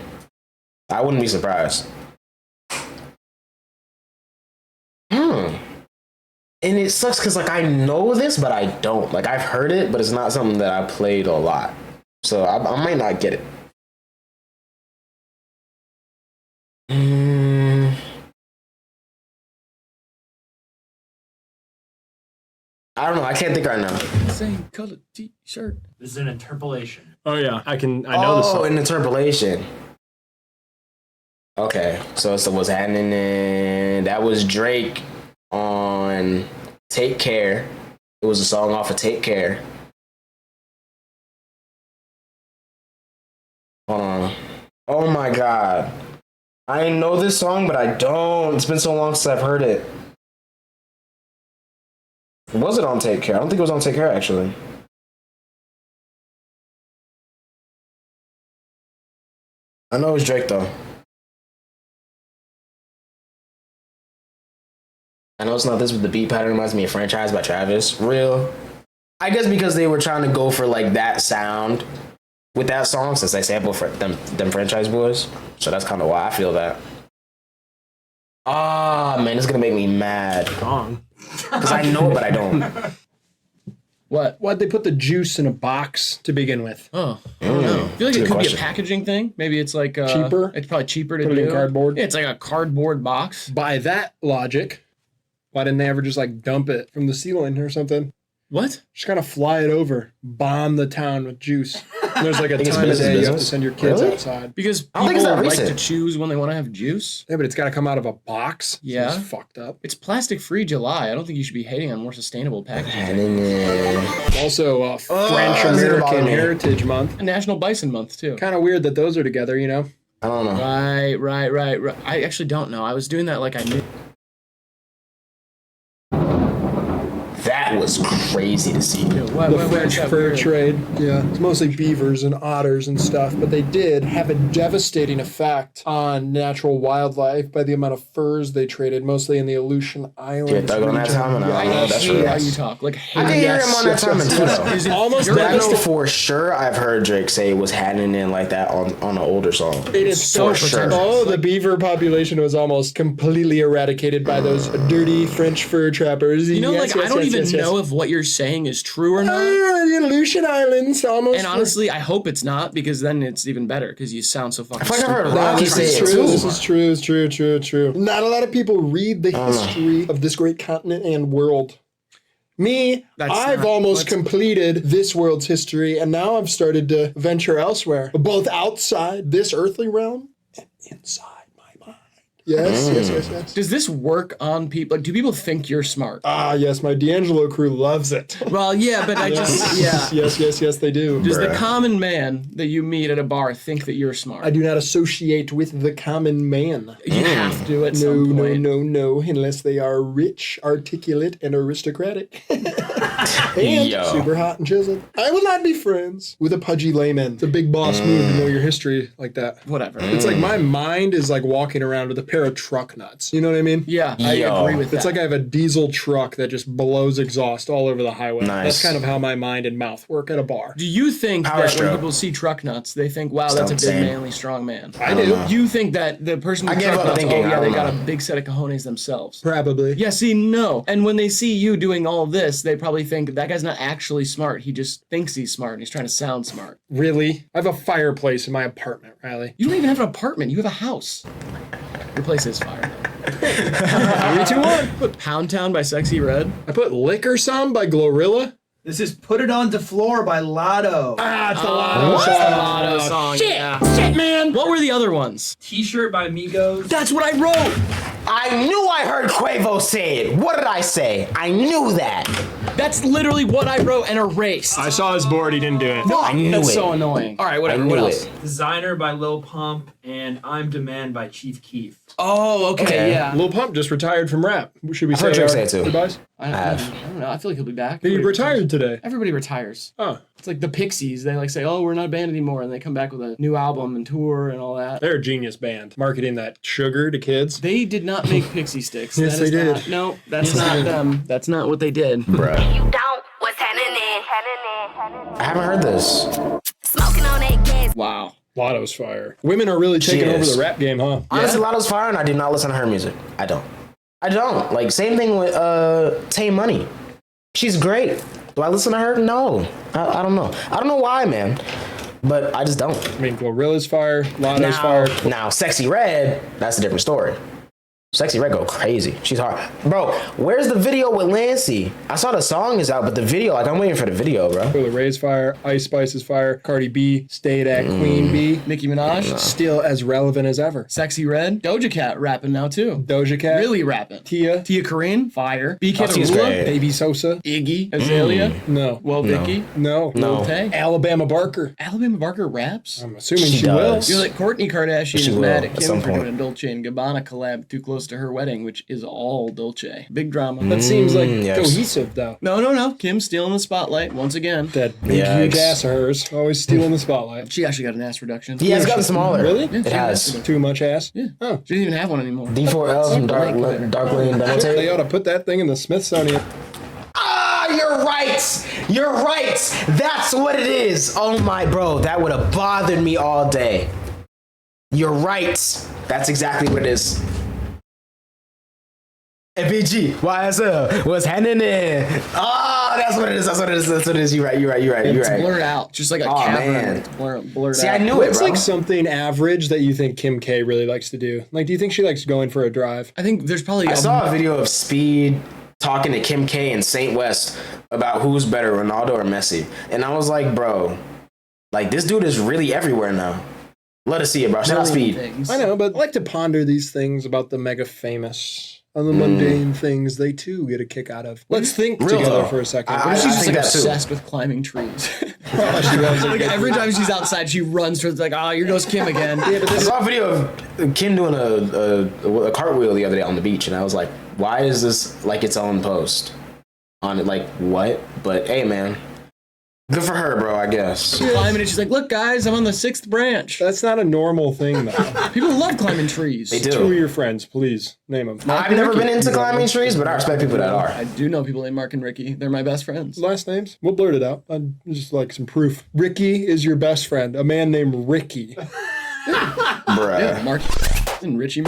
I wouldn't be surprised. And it sucks because like I know this, but I don't. Like I've heard it, but it's not something that I played a lot. So I might not get it. I don't know. I can't think right now. Same color t-shirt. This is an interpolation. Oh yeah, I know this song. An interpolation. Okay, so it's what's happening. That was Drake on Take Care. It was a song off of Take Care. Hold on. Oh my god. I know this song, but I don't. It's been so long since I've heard it. Was it on Take Care? I don't think it was on Take Care, actually. I know it was Drake, though. I know it's not this, but the beat pattern reminds me of Franchise by Travis. Real. I guess because they were trying to go for, like, that sound with that song, since they sampled for them Franchise boys. So that's kind of why I feel that. Ah, man, it's gonna make me mad. Song. Because I know it, but I don't. What? Why'd they put the juice in a box to begin with? Oh, I don't know. I feel like Good it could question. be a packaging thing. Maybe it's like Cheaper? It's probably cheaper to Put it do. in cardboard? Yeah, it's like a cardboard box. By that logic, why didn't they ever just like dump it from the ceiling or something? What? Just kind of fly it over, bomb the town with juice. And there's like a time of day you have to send your kids outside. Because I don't think people it's that like to recent. choose when they want to have juice. Yeah, but it's got to come out of a box. Yeah. So it's fucked up. It's plastic-free July. I don't think you should be hating on more sustainable packaging. Also, French it's gonna bother American me. Heritage Month. National Bison Month, too. Kind of weird that those are together, you know? I don't know. Right. I actually don't know. I was doing that like I knew. That was crazy to see. The French fur trade. Yeah. It's mostly beavers and otters and stuff, but they did have a devastating effect on natural wildlife by the amount of furs they traded, mostly in the Aleutian Islands. Yeah, thug on that region. time, and I I don't know. That's hate real. how you talk. Like, I can hear him on that time too, though. Is it Almost your- But I know devastating. for sure I've heard Drake say it was happening in like that on an older song. It is so For sure. Oh, the beaver population was almost completely eradicated by those dirty French fur trappers. You know, like, I don't even know if what you're saying is true or not. The Aleutian Islands almost. And honestly, I hope it's not, because then it's even better, because you sound so fucking I feel like I've heard stupid. Rocky this say is it true. too. This is true. It's true. Not a lot of people read the history of this great continent and world. Me, That's I've not- almost let's- completed this world's history, and now I've started to venture elsewhere, both outside this earthly realm and inside my mind. Yes. Does this work on people? Like, do people think you're smart? Ah, yes, my D'Angelo crew loves it. Well, yeah, but I just, yeah. Yes, they do. Does the common man that you meet at a bar think that you're smart? I do not associate with the common man. You have to at some point. No, unless they are rich, articulate, and aristocratic. And Yo. super hot and chiseled. I will not be friends with a pudgy layman. It's a big boss move to know your history like that. Whatever. It's like my mind is like walking around with a pair of truck nuts. You know what I mean? Yeah, I Yo. agree with that. It's like I have a diesel truck that just blows exhaust all over the highway. Nice. That's kind of how my mind and mouth work at a bar. Do you think Power that stroke. when people see truck nuts, they think, wow, that's a big, Same. manly, strong man? I do. You think that the person with I gave truck up nuts, thinking, oh yeah, I they don't got a know. big set of cojones themselves? Probably. Yeah, see, no. And when they see you doing all this, they probably think that guy's not actually smart. He just thinks he's smart and he's trying to sound smart. Really? I have a fireplace in my apartment, Riley. You don't even have an apartment. You have a house. Your place is fire. 3, 2, 1. Put Pound Town by Sexy Red. I put Liquor Some by Glorilla. This is Put It On the Floor by Lotto. Ah, it's the Lotto That's song. a Lotto song. Yeah. Shit, man. What were the other ones? T-shirt by Migos. That's what I wrote. I knew I heard Quavo say it. What did I say? I knew that. That's literally what I wrote and erased. I saw his board. He didn't do it. I knew That's it. so annoying. All right, whatever. I What knew else? it. Designer by Lil Pump. And I'm Demand by Chief Keef. Oh, okay, Okay. yeah. Lil Pump just retired from rap. Should we say heard Drake our say it too. goodbyes? I don't know. I feel like he'll be back. He retired today. Everybody retires. Oh, It's like the Pixies. They like say, "Oh, we're not a band anymore," and they come back with a new album and tour and all that. they're a genius band. Marketing that sugar to kids. They did not make Pixie Sticks. Yes, That is they did. not- No, that's not them. That's not what they did. Bruh. You don't, what's happening? I haven't heard this. Smoking on that gas. Wow. Lotto's fire. Women are really taking over is. the rap game, huh? Honestly, Lotto's fire, and I do not listen to her music. I don't. Like, same thing with Tay Money. She's great. Do I listen to her? No. I don't know. I don't know why, man. But I just don't. I mean, Glorilla's fire. Lotto's fire. Now, Sexy Red, that's a different story. Sexy Red go crazy. She's hard. Bro, where's the video with Lancey? I saw the song is out, but the video, like, I'm waiting for the video, bro. Cool Ray's fire. Ice Spice's fire. Cardi B stayed at Queen Bee. Nicki Minaj, Still as relevant as ever. Sexy Red, Doja Cat rapping now too. Doja Cat. Really rapping. Tia. Tia Corinne, fire. BK Tia's Arula, great. Baby Sosa. Iggy, Azalea, No. Well Vicky, No. Lil Tay. Alabama Barker. Alabama Barker raps. I'm assuming She she will. does. You're like Kourtney Kardashian She is will, mad at at Kim some for point. doing a Dolce & Gabbana collab too close to her wedding, which is all Dolce. Big drama. That seems like yes. cohesive, though. No. Kim's stealing the spotlight once again. That big, Yikes. huge ass of hers. Always stealing the spotlight. She actually got an ass reduction. He has gotten smaller. Really? Yeah, It has. Too much ass? Yeah. Oh. She doesn't even have one anymore. D4L from Dark Lane Demo They Tape. ought to put that thing in the Smithsonian. Ah, you're right. You're right. That's what it is. Oh my, bro, that would have bothered me all day. You're right. That's exactly what it is. MDG, YSL, what's happening? Ah, that's what it is. That's what it is. You're right. It's blurred out, just like a Oh, cavern. man. It's blurred See, out. I knew it, What's bro. like something average that you think Kim K really likes to do? Like, do you think she likes going for a drive? I think there's probably I saw a video of Speed talking to Kim K and Saint West about who's better, Ronaldo or Messi. And I was like, bro, like this dude is really everywhere now. Let us see it, bro. Shout out Speed. I know, but I like to ponder these things about the mega famous and the mundane things they too get a kick out of. Let's think together for a second. She's just like obsessed with climbing trees. Like every time she's outside, she runs towards like, oh, here goes Kim again. I saw a video of Kim doing a cartwheel the other day on the beach, and I was like, why is this like its own post on it? Like what? But hey, man. Good for her, bro, I guess. She's climbing and she's like, look, guys, I'm on the 6th branch. That's not a normal thing, though. People love climbing trees. They do. 2 of your friends, please, name them. I've never been into climbing trees, but I respect people that are. I do know people named Mark and Ricky. They're my best friends. Last names? We'll blurt it out. I'd just like some proof. Ricky is your best friend. A man named Ricky. Bruh. Yeah, Mark and Richie.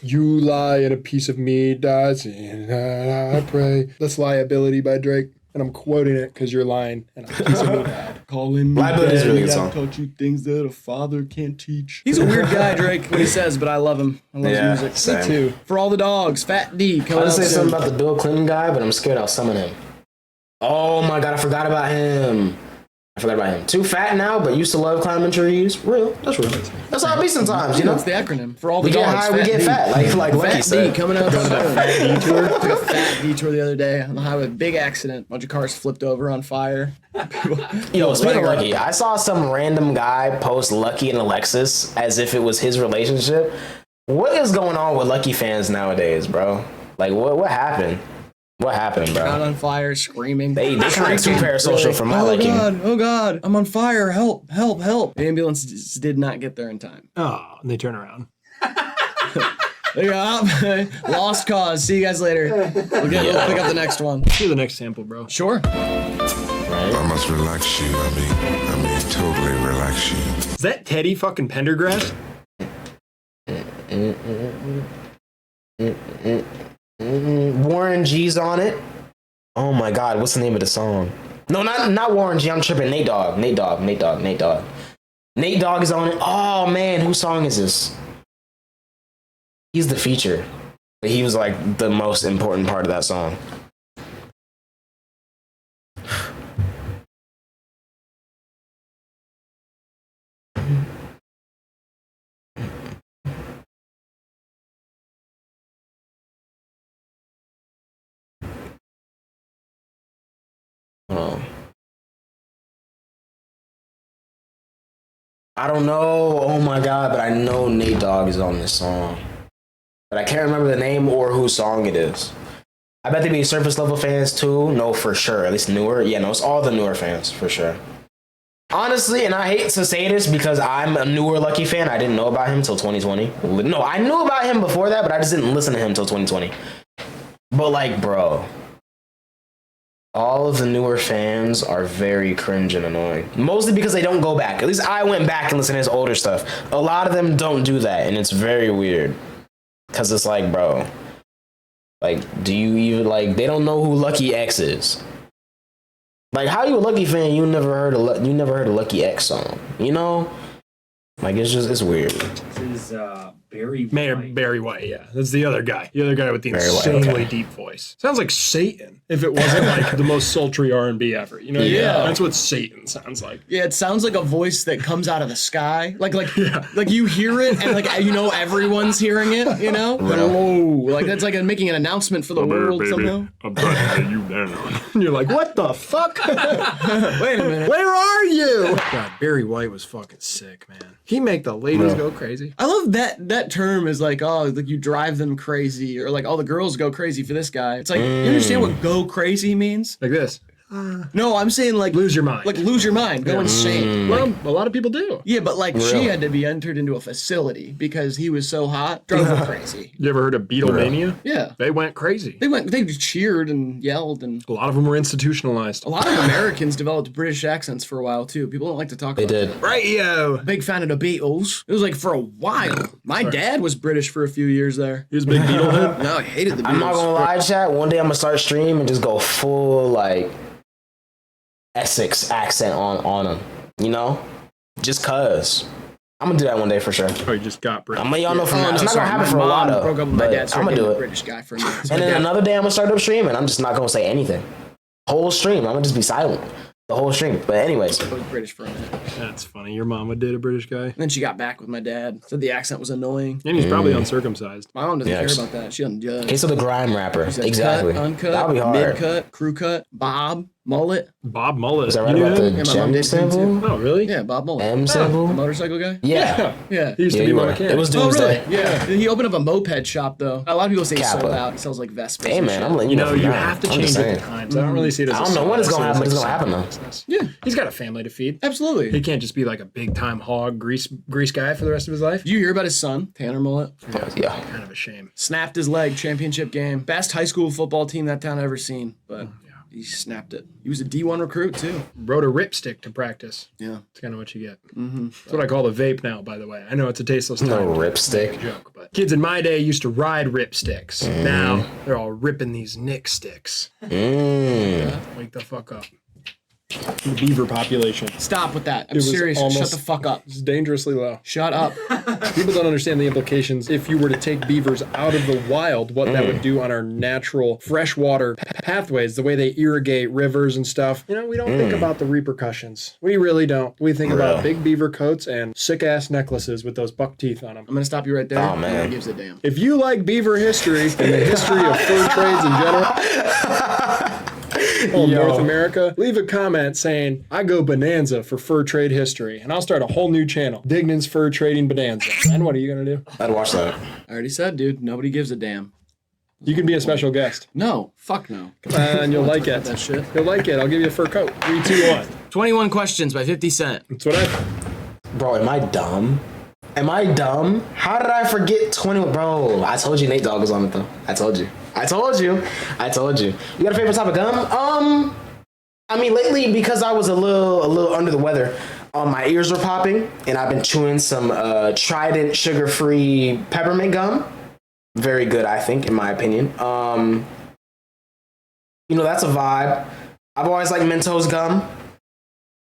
You lie and a piece of me dies, and I pray. That's Liability by Drake. And I'm quoting it because you're lying. And I'm a piece of me died. Calling me Liability is a really good song. Taught you things that a father can't teach. He's a weird guy, Drake, what he says, but I love him. I love his music. Same. Me too. For all the dogs, Fat D. I was gonna say something about the Bill Clinton guy, but I'm scared I'll summon him. Oh my god, I forgot about him. Too fat now, but used to love climbing trees. Real. That's real. That's how it be sometimes, you know? That's the acronym. For all the We get dogs, high, we get fat. Like Lucky Fat said. D coming out on a fat detour. Took a fat detour the other day on the highway. Big accident. Bunch of cars flipped over on fire. Yo, speaking of Lucky, I saw some random guy post Lucky and Alexis as if it was his relationship. What is going on with Lucky fans nowadays, bro? Like, what happened? What happened, bro? Out on fire, screaming. They kind of too parasocial for my liking. Oh God, I'm on fire. Help, help, help. The ambulance did not get there in time. Oh, and they turn around. There you go. Lost cause. See you guys later. We'll pick up the next one. Do the next sample, bro. Sure. I must relax you. I mean, totally relax you. Is that Teddy fucking Pendergrass? Warren G's on it. Oh my god, what's the name of the song? No, not Warren G. I'm tripping. Nate Dogg is on it. Oh man, whose song is this? He's the feature. But he was like the most important part of that song. I don't know. Oh my god, but I know Nate Dogg is on this song. But I can't remember the name or whose song it is. I bet they be surface level fans too. No, for sure. At least newer. Yeah, no, it's all the newer fans for sure. Honestly, and I hate to say this because I'm a newer Lucky fan. I didn't know about him till 2020. No, I knew about him before that, but I just didn't listen to him till 2020. But like, bro, all of the newer fans are very cringe and annoying. Mostly because they don't go back. At least I went back and listened to his older stuff. A lot of them don't do that, and it's very weird. Because it's like, bro, like, do you even, like, they don't know who Lucky X is. Like, how you a Lucky fan, you never heard a Lucky X song, you know? Like, it's weird. This is Barry White. Barry White, yeah. That's the other guy. The other guy with the Barry White, insanely okay. deep voice. Sounds like Satan if it wasn't like the most sultry R&B ever. You know what I mean? Yeah. That's what Satan sounds like. Yeah, it sounds like a voice that comes out of the sky. Like you hear it and like you know everyone's hearing it, you know? Hello. Like that's like making an announcement for the world somehow. I'm trying to lay you down. And you're like, what the fuck? Wait a minute. Where are you? God, Barry White was fucking sick, man. He make the ladies go crazy. I love that term is like, oh, like you drive them crazy, or like all the girls go crazy for this guy. It's like, you understand what go crazy means? Like this. No, I'm saying like Lose your mind. Like lose your mind, go insane. Well, a lot of people do. Yeah, but like she had to be entered into a facility because he was so hot, drove her crazy. You ever heard of Beatlemania? Yeah. They went crazy. They cheered and yelled, and A lot of them were institutionalized. a lot of Americans developed British accents for a while too. People don't like to talk about that. Radio. Big fan of the Beatles. It was like for a while. My dad was British for a few years there. He was a big Beatlehead. No, I hated the Beatles. I'm not gonna lie, chat. One day I'm gonna start stream and just go full like Essex accent on him. You know, just cause I'm gonna do that one day for sure. Oh, you just got British. I'm letting y'all know from Oh, now. no, It's not sorry. gonna happen My for a while mom though. broke up with my but dad, so I'm gonna do a it. British guy for a minute. So And my then dad- another day I'm gonna start up stream and I'm just not gonna say anything. Whole stream, I'm gonna just be silent. The whole stream. But anyways. I was British for a minute. That's funny. Your mama did a British guy. And then she got back with my dad. Said the accent was annoying. And he's probably uncircumcised. My mom doesn't Yes. care about that. She doesn't judge. Case of the grime rapper. She says Exactly. Cut, uncut, That'll be hard. mid-cut, crew cut, bob, mullet. Bob Mullet. Is that right You knew about the him? Yeah, my mom gem did too. sample? Oh, really? Yeah, Bob Mullet. M The sample? motorcycle guy? Yeah. Yeah. He used Yeah, to be you my were. mechanic. It was Oh, really? Doomsday. Yeah. He opened up a moped shop, though. A lot of people say he Kappa. sold out. He sells, like, Vespas. Hey and man, shit. I'm letting You you know, know. you from have to now. I'm just change with saying. the times. I don't really see it as I don't know when it's gonna happen, but it's gonna happen though. Yeah. He's got a family to feed. Absolutely. He can't just be like a big time hog grease guy for the rest of his life. Did you hear about his son, Tanner Mullet? Yeah. Kind of a shame. Snapped his leg, championship game. Best high school football team that town ever seen, but he snapped it. He was a D1 recruit, too. Rode a ripstick to practice. Yeah. That's kind of what you get. That's what I call the vape now, by the way. I know it's a tasteless time. No ripstick. Joke, but kids in my day used to ride ripsticks. Now they're all ripping these Nick sticks. Wake the fuck up. The beaver population Stop with that. I'm was serious. almost- Shut the fuck up. is dangerously low. Shut up. People don't understand the implications if you were to take beavers out of the wild, what that would do on our natural freshwater pathways, the way they irrigate rivers and stuff. You know, we don't think about the repercussions. We really don't. We think about big beaver coats and sick ass necklaces with those buck teeth on them. I'm going to stop you right there. Oh, man. Who gives a damn? If you like beaver history and the history of fur trades in general, North America, leave a comment saying, I go bonanza for fur trade history, and I'll start a whole new channel, Dignan's Fur Trading Bonanza. And what are you going to do? I'd watch that. I already said, dude. Nobody gives a damn. You can be a special guest. No. Fuck no. And you'll like it. That shit. You'll like it. I'll give you a fur coat. 3, 2, 1. 21 questions by 50 Cent. That's what I... Bro, am I dumb? Am I dumb? How did I forget 20? Bro, I told you Nate Dogg was on it though. I told you. You got a favorite type of gum? I mean, lately because I was a little under the weather, my ears were popping, and I've been chewing some Trident sugar-free peppermint gum. Very good, I think, in my opinion. You know, that's a vibe. I've always liked Mentos gum.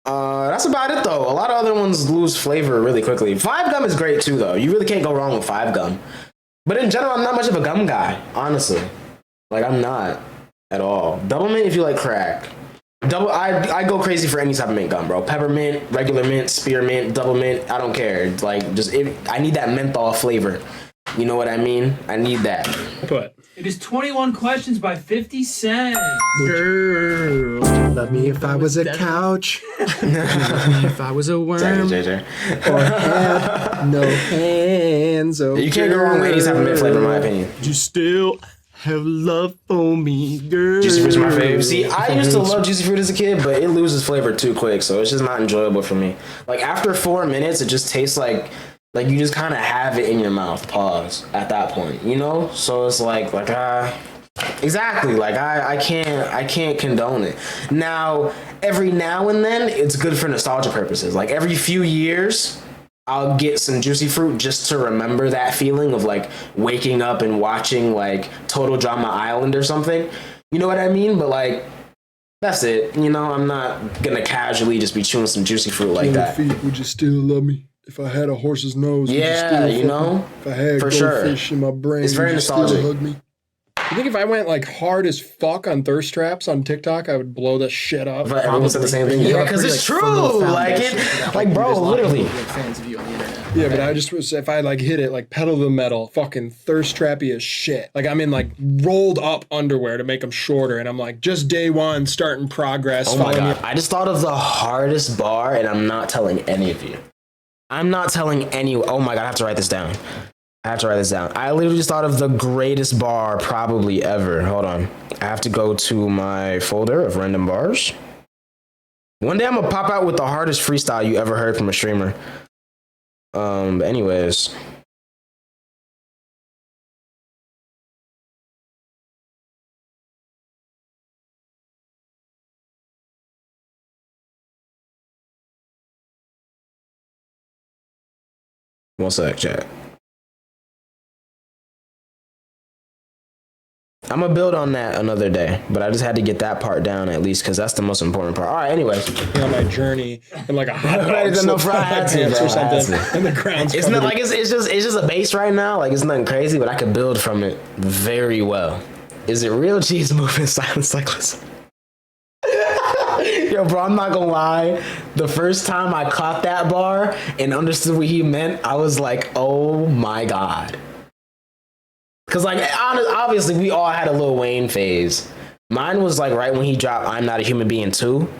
That's about it though. A lot of other ones lose flavor really quickly. Five gum is great too though. You really can't go wrong with five gum. But in general, I'm not much of a gum guy, honestly. Like, I'm not at all. Double mint if you like crack. I go crazy for any type of mint gum, bro. Peppermint, regular mint, spearmint, double mint. I don't care. Like, I need that menthol flavor. You know what I mean? I need that. But It is 21 questions by 50 Cent. girl, love me if I was a couch If I was a worm. JJ. or had no hands. Oh, You can't go wrong with any type of mint flavor, in my opinion. You still have love for me, girl. Juicy fruit's my fave. See, I used to love juicy fruit as a kid, but it loses flavor too quick, so it's just not enjoyable for me. Like, after 4 minutes, it just tastes like you just kind of have it in your mouth. Pause at that point, you know. So it's exactly. Like, I can't condone it. Now, every now and then, it's good for nostalgia purposes. Like, every few years, I'll get some juicy fruit just to remember that feeling of like waking up and watching like Total Drama Island or something. You know what I mean? But like, that's it. You know, I'm not gonna casually just be chewing some juicy fruit like that. Feet, would you still love me if I had a horse's nose? Would Yeah, still you fuck know, me? If I had for sure. goldfish in my brain, It's very would you still nostalgic. hug me? You think if I went like hard as fuck on thirst traps on TikTok, I would blow the shit up? But everyone said the same thing. Yeah, because it's true. Like, bro, literally. Fans of you on the internet. Yeah, but I just was, if I like hit it like pedal to the metal, fucking thirst trappy as shit. Like, I'm in like rolled up underwear to make them shorter, and I'm like, just day one, starting progress. Oh my follow me. god! I just thought of the hardest bar, and I'm not telling any of you. I'm not telling any. Oh my god! I have to write this down. I literally just thought of the greatest bar probably ever. Hold on. I have to go to my folder of random bars. One day I'm gonna pop out with the hardest freestyle you ever heard from a streamer. But anyways. One sec, chat. I'm gonna build on that another day, but I just had to get that part down at least because that's the most important part. All right, anyways. On my journey, and like a hot dog No, slipped out of my pants or something, and the ground's It's covered not in- like it's just a base right now. Like it's nothing crazy, but I could build from it very well. Is it real cheese moving silent cyclism? Yo, bro, I'm not gonna lie. The first time I caught that bar and understood what he meant, I was like, oh my God. Because, like, obviously, we all had a Lil Wayne phase. Mine was, like, right when he dropped I'm Not a Human Being 2.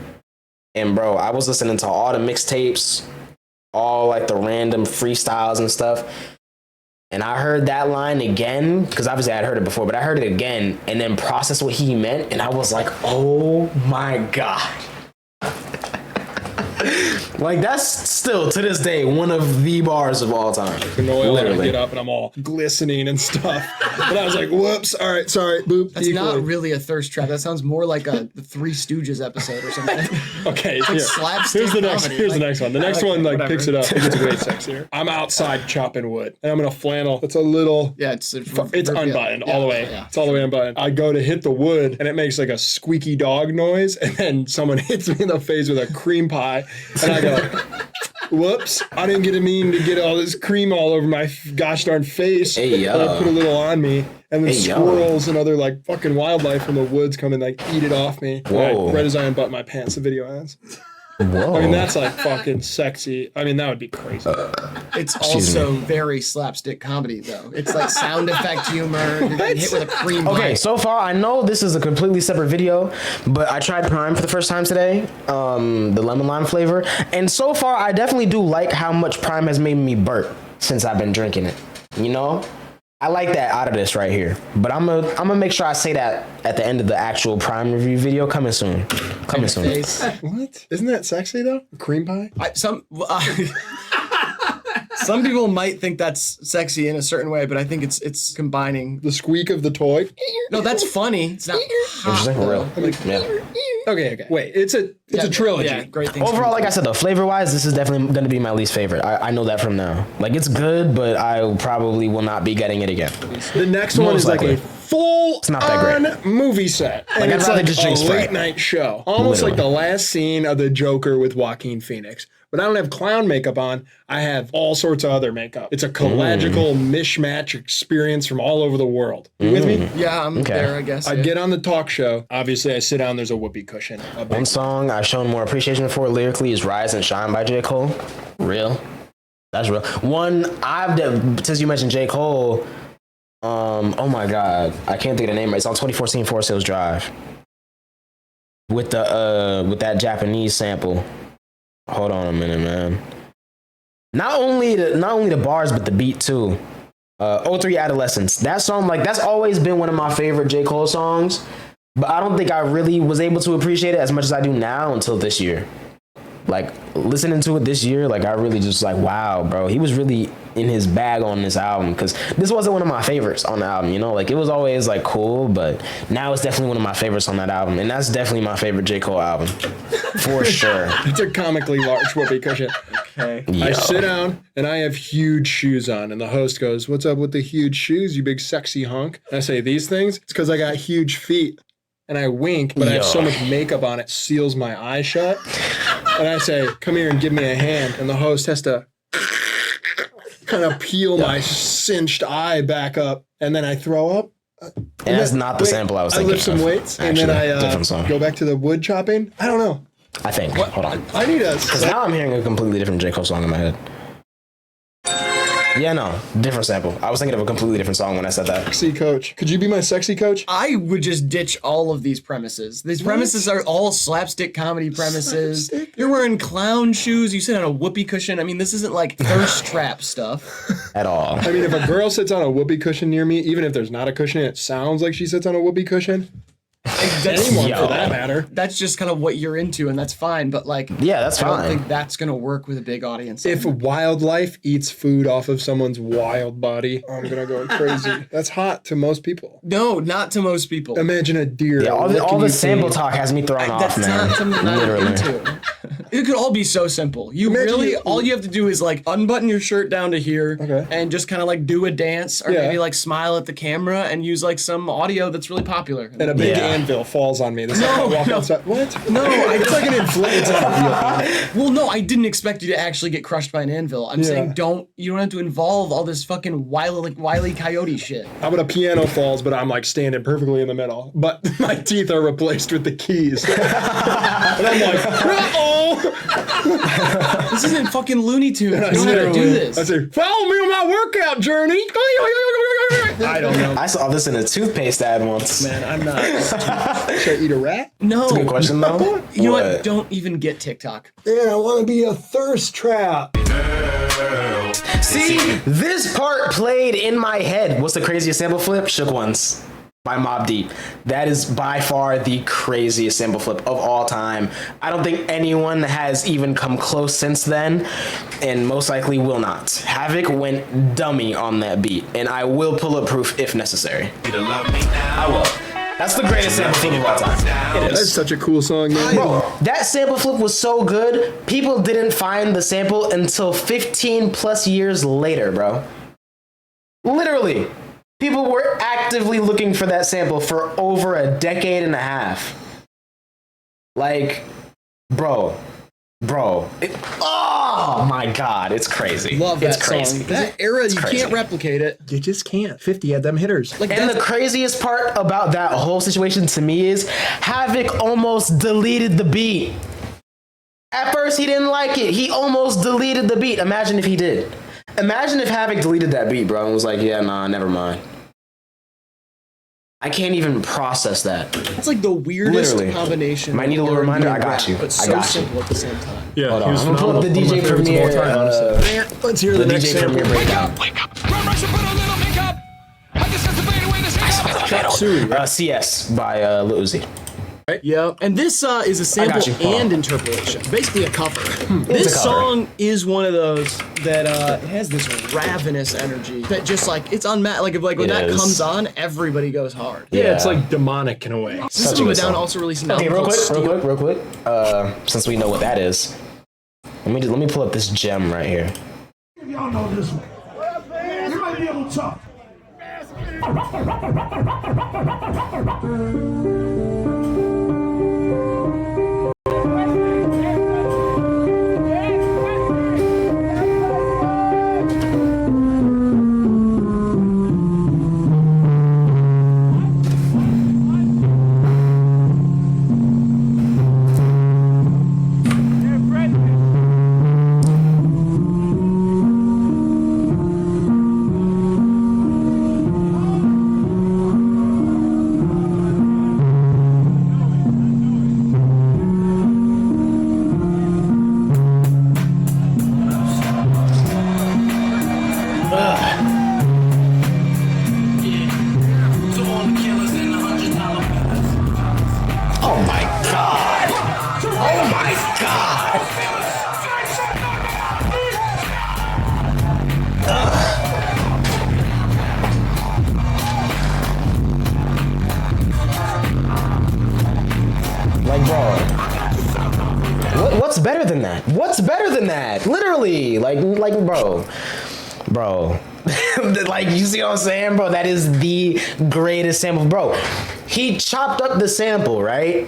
And, bro, I was listening to all the mixtapes, all, like, the random freestyles and stuff. And I heard that line again, because obviously I had heard it before, but I heard it again and then processed what he meant. And I was like, oh, my God. Like, that's still, to this day, one of the bars of all time. An oil, and I Literally. get up and I'm all glistening and stuff. And I was like, whoops, all right, sorry, boop. That's not really a thirst trap. That sounds more like a Three Stooges episode or something. Okay, Like here. slapstick Here's the next. comedy. Here's Like- the next one. The next one like whatever. picks it up. It gets way sexier. I'm outside chopping wood, and I'm in a flannel. It's a little. Yeah, it's unbuttoned all the way. Yeah. It's all the way unbuttoned. I go to hit the wood, and it makes like a squeaky dog noise, and then someone hits me in the face with a cream pie, and I go. Whoops, I didn't get all this cream all over my gosh darn face. Hey, yo. But I put a little on me, and then Hey, yo. squirrels and other like fucking wildlife from the woods come and like eat it off me. Whoa. Right as I unbutton my pants, the video ends. Whoa. I mean, that's like fucking sexy. I mean, that would be crazy. It's Excuse also very slapstick comedy, though. It's like sound effect humor. You're getting hit with a cream pie. Okay, so far I know this is a completely separate video, but I tried Prime for the first time today, the lemon lime flavor, and so far I definitely do like how much Prime has made me burp since I've been drinking it. You know, I like that out of this right here, but I'm gonna make sure I say that at the end of the actual Prime review video coming soon. Coming soon. Face. What? Isn't that sexy though? Cream pie? Some people might think that's sexy in a certain way, but I think it's combining. The squeak of the toy? No, that's funny. It's not hot, Interesting, for real. though. Yeah. Okay. Wait, it's a trilogy. Yeah, great things. Overall, like I said, though, flavor-wise, this is definitely going to be my least favorite. I know that from now. Like, it's good, but I probably will not be getting it again. The next one Most is like likely. a full not that on movie set. And I'd it's rather like just drink a Sprite. late night show. Almost like the last scene of the Joker with Joaquin Phoenix. But I don't have clown makeup on. I have all sorts of other makeup. It's a collagical mishmash experience from all over the world. You with me? Yeah, I'm there, I guess. I yeah. get on the talk show. Obviously, I sit down. There's a whoopee cushion. A big One song I've shown more appreciation for lyrically is Rise and Shine by J. Cole. Real. That's real. One, since you mentioned J. Cole, oh my God, I can't think of the name. It's on 2014 Forest Hills Drive. With that Japanese sample. Hold on a minute, man. Not only the bars, but the beat too. 03 Adolescence. That song, like, that's always been one of my favorite J. Cole songs. But I don't think I really was able to appreciate it as much as I do now until this year. Like, listening to it this year, like, I really just like, wow, bro. He was really in his bag on this album, because this wasn't one of my favorites on the album, you know? Like, it was always, like, cool, but now it's definitely one of my favorites on that album. And that's definitely my favorite J. Cole album. For sure. It's a comically large whoopee cushion. Okay. I sit down and I have huge shoes on, and the host goes, "What's up with the huge shoes, you big sexy hunk?" And I say, "These things? It's because I got huge feet." And I wink, but I have so much makeup on it seals my eye shut. And I say, "Come here and give me a hand." And the host has to kind of peel my cinched eye back up, and then I throw up. And that's not the sample I was I thinking lift some of, weights, actually. and then I Different song. go back to the wood chopping. I don't know. I think. Hold on. I need a. Because now I'm hearing a completely different J. Cole song in my head. Yeah, no. Different sample. I was thinking of a completely different song when I said that. Sexy coach. Could you be my sexy coach? I would just ditch all of these premises. These premises are all slapstick comedy premises. Slapstick? You're wearing clown shoes. You sit on a whoopee cushion. I mean, this isn't like thirst trap stuff. At all. I mean, if a girl sits on a whoopee cushion near me, even if there's not a cushion, it sounds like she sits on a whoopee cushion. Anyone for that matter. That's just kind of what you're into, and that's fine. But like, yeah, that's fine. I don't think that's gonna work with a big audience. If wildlife eats food off of someone's wild body, I'm gonna go crazy. That's hot to most people. No, not to most people. Imagine a deer. Yeah, all the sample talk has me thrown off, man. That's not something I'm Literally. into. It could all be so simple. You really, all you have to do is like unbutton your shirt down to here and just kind of like do a dance or maybe like smile at the camera and use like some audio that's really popular. And a big anvil falls on me. This outside. What? No, it's like an inflated. Well, no, I didn't expect you to actually get crushed by an anvil. I'm saying you don't have to involve all this fucking Wile E. Coyote shit. How about a piano falls, but I'm like standing perfectly in the middle, but my teeth are replaced with the keys. And I'm like, this isn't fucking Looney Tunes. You don't have to do this. I say, follow me on my workout journey. I don't know. I saw this in a toothpaste ad once. Man, I'm not. Should I eat a rat? No. That's a good question, though. You know what? Don't even get TikTok. Yeah, I want to be a thirst trap. See, this part played in my head. What's the craziest sample flip? Shook Ones by Mobb Deep. That is by far the craziest sample flip of all time. I don't think anyone has even come close since then, and most likely will not. Havoc went dummy on that beat, and I will pull up proof if necessary. I will. That's the greatest sample flip of all time. It is. That's such a cool song, man. Bro, that sample flip was so good, people didn't find the sample until 15 plus years later, bro. Literally. People were actively looking for that sample for over a decade and a half. Like, bro. Oh my God, it's crazy. Love that it's crazy. song. That era, It's you crazy. can't replicate it. You just can't. 50 had them hitters. Like, And the craziest part about that whole situation to me is Havoc almost deleted the beat. At first, he didn't like it. He almost deleted the beat. Imagine if he did. Imagine if Havoc deleted that beat, bro, and was like, yeah, nah, never mind. I can't even process that. It's like the weirdest Literally. combination. Might need a little of reminder. R&B I got rap, you. But I so got you. simple at the same time. Yeah, Hold on. I'm gonna pull up the DJ Premier. Let's hear the next DJ sample. Premier breakdown. CS by Lil Uzi. Yeah, and this is a sample you. and interpolation, basically a cover. This a cover. song is one of those that has this ravenous energy that just like it's unmatched. Like when It that is. comes on, everybody goes hard. Yeah, it's like demonic in a way. System good of a Down song. also released an Okay, album real called quick. Steel. Since we know what that is, let me pull up this gem right here. Y'all know this one. You might be able to talk. Oh my God! Oh my God! Like, bro, what's better than that? What's better than that? Literally, like, bro. Like, you see what I'm saying, bro? That is the greatest sample, bro. He chopped up the sample, right?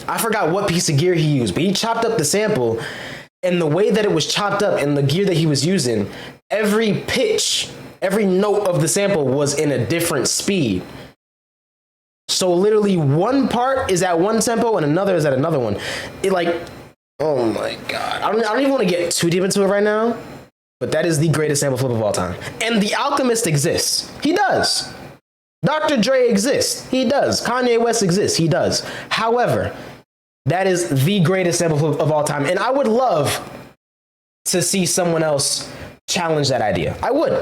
I forgot what piece of gear he used, but he chopped up the sample, and the way that it was chopped up and the gear that he was using, every pitch, every note of the sample was in a different speed. So literally one part is at one tempo and another is at another one. It like, oh my God. I don't even want to get too deep into it right now, but that is the greatest sample flip of all time. And The Alchemist exists. He does. Dr. Dre exists. He does. Kanye West exists. He does. However, that is the greatest sample flip of all time. And I would love to see someone else challenge that idea. I would.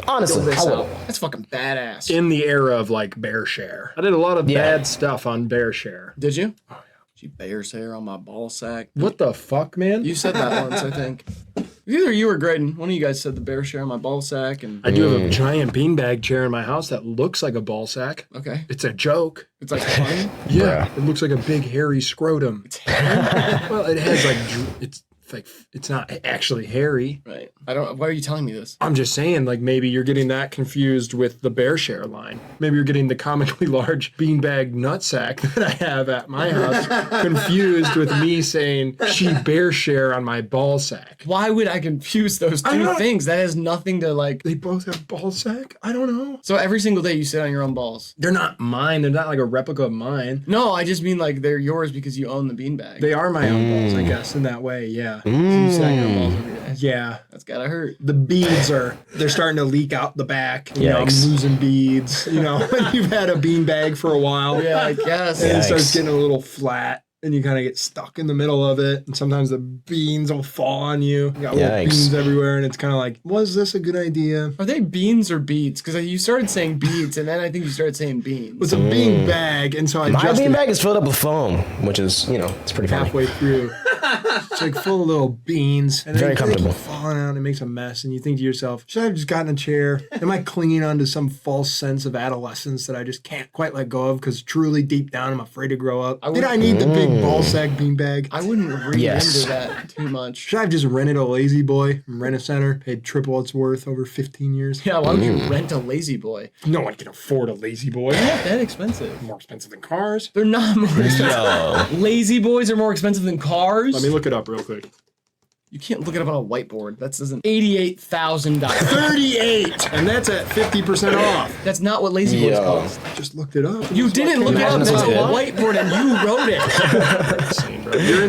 Honestly, this I out. would. That's fucking badass. In the era of like bear share. I did a lot of bad stuff on bear share. Did you? Oh, yeah. Did you bear's hair on my ball sack? What the fuck, man? You said that once, I think. Either you or Graydon, one of you guys said the bear share on my ball sack, and I do have a giant beanbag chair in my house that looks like a ball sack. Okay. It's a joke. It's like funny. Yeah. It looks like a big hairy scrotum. It's hairy. Well, it has like it's not actually hairy. Right. I don't. Why are you telling me this? I'm just saying, like, maybe you're getting that confused with the bear share line. Maybe you're getting the comically large beanbag nutsack that I have at my house confused with me saying she bear share on my ball sack. Why would I confuse those two things? That has nothing to like. They both have ball sack? I don't know. So every single day you sit on your own balls. They're not mine. They're not like a replica of mine. No, I just mean like they're yours because you own the beanbag. They are my own balls, I guess, in that way, yeah. So you sit on your own balls every day. Yeah. That's gotta hurt. The beads they're starting to leak out the back. You know, I'm losing beads. You know, when you've had a beanbag for a while. Yeah, I guess. And it starts getting a little flat. And you kind of get stuck in the middle of it. And sometimes the beans will fall on you. You got little beans everywhere. And it's kind of like, was this a good idea? Are they beans or beads? Because you started saying beads, and then I think you started saying beans. It's a bean bag. And so I My bean bag is filled up with foam, which is, it's pretty funny. Halfway through. It's like full of little beans. And Very comfortable. They keep falling out and it makes a mess. And you think to yourself, should I have just gotten a chair? Am I clinging on to some false sense of adolescence that I just can't quite let go of? Because truly deep down, I'm afraid to grow up. Did I need the big ball sack beanbag? I wouldn't read into that too much. Should I have just rented a Lazy Boy from Rent-A-Center? Paid triple its worth over 15 years? Yeah, why would you rent a Lazy Boy? No one can afford a Lazy Boy. They're not that expensive. More expensive than cars. They're not more expensive. Lazy Boys are more expensive than cars? Let me look it up real quick. You can't look it up on a whiteboard. That's $88,000. 38! And that's at 50% off. That's not what Lazy Boys cost. I just looked it up. You didn't look it up. It's a whiteboard and you wrote it. Insane, bro. You're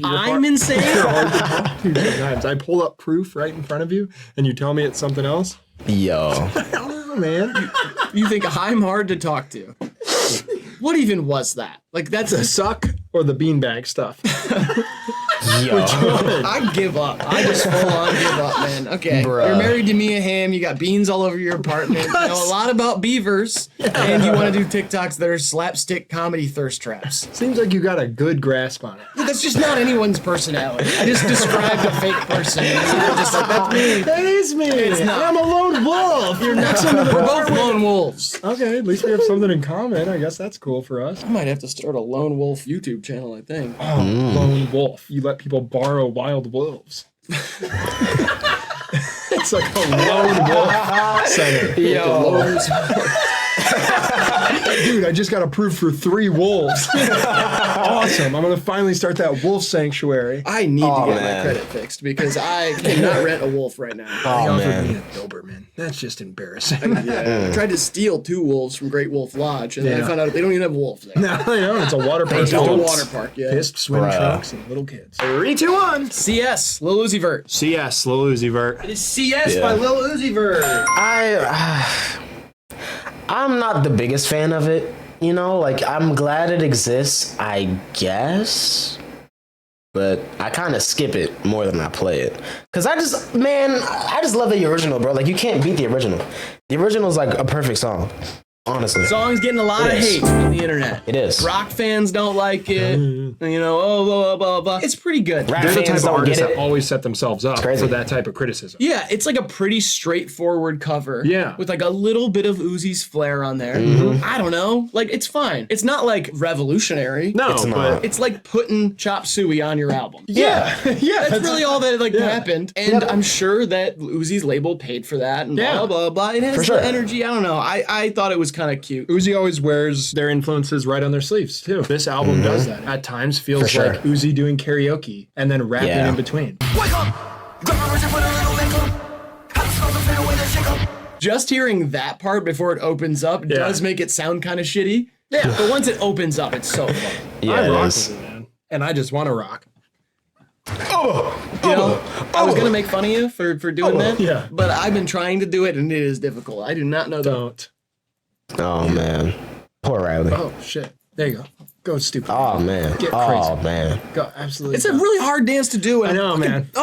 I'm insane? You're hard to talk to sometimes. I pull up proof right in front of you and you tell me it's something else. Yo. I don't know, man. You think I'm hard to talk to. What even was that? Like, that's the suck or the beanbag stuff? Yo. I give up. I just full on give up, man. Okay. Bruh. You're married to Mia Hamm. You got beans all over your apartment. You know a lot about beavers. And you want to do TikToks that are slapstick comedy thirst traps. Seems like you got a good grasp on it. That's just not anyone's personality. I just described a fake person. And you're just like, that's me. That is me. It's not. I'm a lone wolf. You're not. We're both lone wolves. Okay, at least we have something in common. I guess that's cool for us. I might have to start a lone wolf YouTube channel, I think. Oh, lone wolf. You let people borrow wild wolves. It's like a lone wolf center. Yo. Dude, I just got approved for 3 wolves. Awesome. I'm going to finally start that wolf sanctuary. I need to get my credit fixed because I cannot rent a wolf right now. They offered me a Doberman. That's just embarrassing. I tried to steal 2 wolves from Great Wolf Lodge, and then I found out they don't even have wolves there. No, they don't. It's a water park. It's a water park, yeah. Pissed swim trunks and little kids. 3, 2, 1. CS, Lil Uzi Vert. CS, Lil Uzi Vert. It is CS by Lil Uzi Vert. I'm not the biggest fan of it, like I'm glad it exists, I guess, but I kind of skip it more than I play it. Cause I just love the original, bro. Like you can't beat the original. The original is like a perfect song. Honestly. The song's getting a lot of hate on the internet. It is. Rock fans don't like it. Blah, blah, blah, blah. It's pretty good. Rap They're the type fans of don't artists get that it. always set themselves up crazy. for that type of criticism. Yeah, it's like a pretty straightforward cover. Yeah. With like a little bit of Uzi's flair on there. I don't know. Like, it's fine. It's not like revolutionary. No, It's not. but It's like putting Chop Suey on your album. yeah. That's really all that happened. And I'm sure that Uzi's label paid for that and blah, blah, blah. It has sure. the energy. I don't know. I thought it was kind of cute. Uzi always wears their influences right on their sleeves, too. This album does that. At times feels sure. like Uzi doing karaoke and then rapping in between. Just hearing that part before it opens up does make it sound kind of shitty. Yeah. But once it opens up, it's so fun. I rock it with is. it, man. And I just want to rock. I was gonna make fun of you for doing that. Yeah. But I've been trying to do it and it is difficult. I do not know that. Don't. Oh man. Poor Riley. Oh, shit. There you go. Go stupid. Oh man. Get Oh crazy. man. Go absolutely. It's a really hard dance to do. And I know, man. It's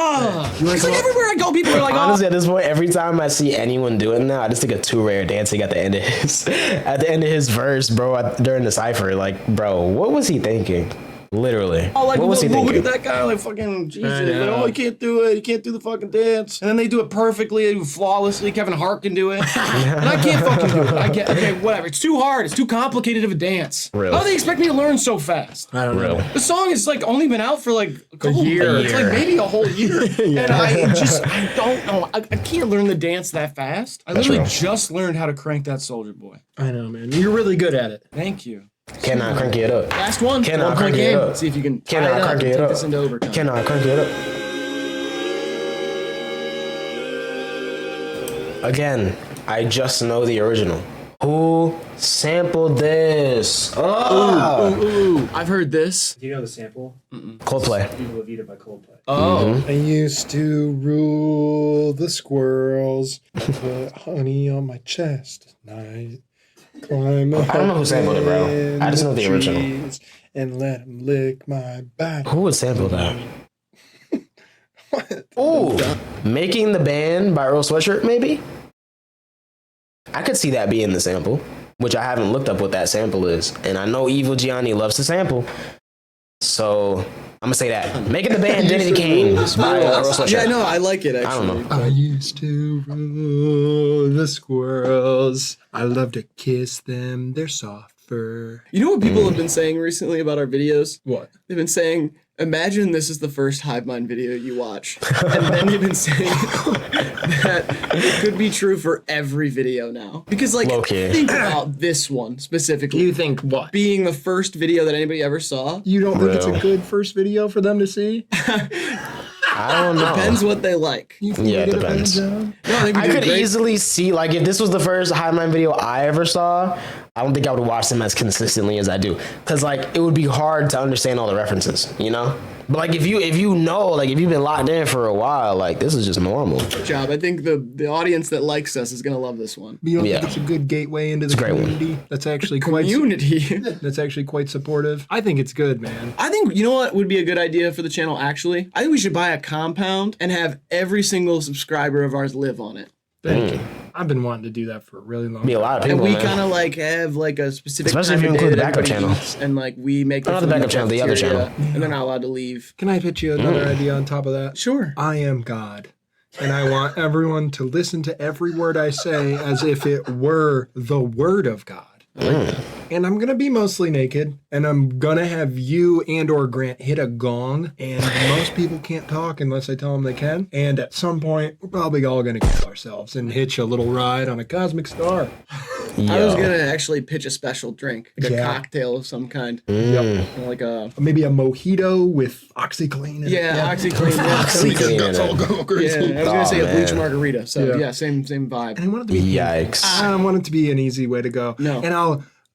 like everywhere I go, people are like, Honestly, at this point, every time I see anyone do it now, I just think of Too Rare dancing at the end of his verse, bro, during the cipher. Like, bro, what was he thinking? Literally. oh, like, what was he look thinking? at that guy, like, fucking Jesus. I Like, know. oh, he can't do it. He can't do the fucking dance. And then they do it perfectly, flawlessly. Kevin Hart can do it. And I can't fucking do it. Okay, whatever. It's too hard. It's too complicated of a dance. Really? How do they expect me to learn so fast? I don't know. Real. The song has like only been out for like a couple year. It's like maybe a whole year. Yeah. And I don't know. I can't learn the dance that fast. I literally real. just learned how to crank that Soldier Boy. I know, man. You're really good at it. Thank you. Cannot crank it up. Last one. Cannot 1 point crank it game. up. See if you can tie Cannot it up crank and it take up. this into overtime. Cannot crank it up. Again, I just know the original. Who sampled this? Oh, Ooh, I've heard this. Do you know the sample? Coldplay. Viva La Vida by Coldplay. Oh. I used to rule the squirrels, put honey on my chest at night. Climb up I don't know who sampled it, bro. I just know the original. trees and let them lick my back. Who would sample that? Ooh, Making the Band by Earl Sweatshirt, maybe? I could see that being the sample, which I haven't looked up what that sample is. And I know Evil Gianni loves to sample. So I'm gonna say that. Making the Band, Danity Kane by Earl Sweatshirt. Yeah, no, I like it actually. I don't know. I used to rule the squirrels. I love to kiss them. They're soft fur. You know what people have been saying recently about our videos? What? They've been saying, imagine this is the first HiveMind video you watch. And then they've been saying that it could be true for every video now. Because, like, Low-key. think about this one specifically. You think what? Being the first video that anybody ever saw. You don't think it's a Real. good first video for them to see? I don't know. Depends what they like. You think Yeah, they it did a better depends. job? No, I think we I did could great. easily see, like, if this was the first HiveMind video I ever saw, I don't think I would watch them as consistently as I do. Because, like, it would be hard to understand all the references, you know? But, like, if you know, like, if you've been locked in for a while, like, this is just normal. Good job. I think the audience that likes us is gonna love this one. You don't Yeah. think it's a good gateway into the a great one. community? That's actually quite Community. that's actually quite supportive. I think it's good, man. I think, you know what would be a good idea for the channel, actually? I think we should buy a compound and have every single subscriber of ours live on it. Thank you. I've been wanting to do that for a really long Be a time. lot of And people, we man. kind of like have like a specific Especially time if you of day include the that backup everybody channel. eats, and like we make them Not the food in backup channel, the other cafeteria, channel. and they're not allowed to leave. Can I pitch you another idea on top of that? Sure. I am God. And I want everyone to listen to every word I say as if it were the word of God. And I'm gonna be mostly naked, and I'm gonna have you and or Grant hit a gong, and most people can't talk unless I tell them they can. And at some point, we're probably all gonna kill ourselves and hitch a little ride on a cosmic star. I was Yo. gonna actually pitch a special drink, like Yeah. a cocktail of some kind, like a Maybe a mojito with OxyClean in it. OxyClean. OxyClean in it. all go crazy. Yeah, I was gonna say a Oh, bleach man. margarita. So Yeah. yeah, same vibe. And I want it to be Yikes. I don't want it to be an easy way to go. No.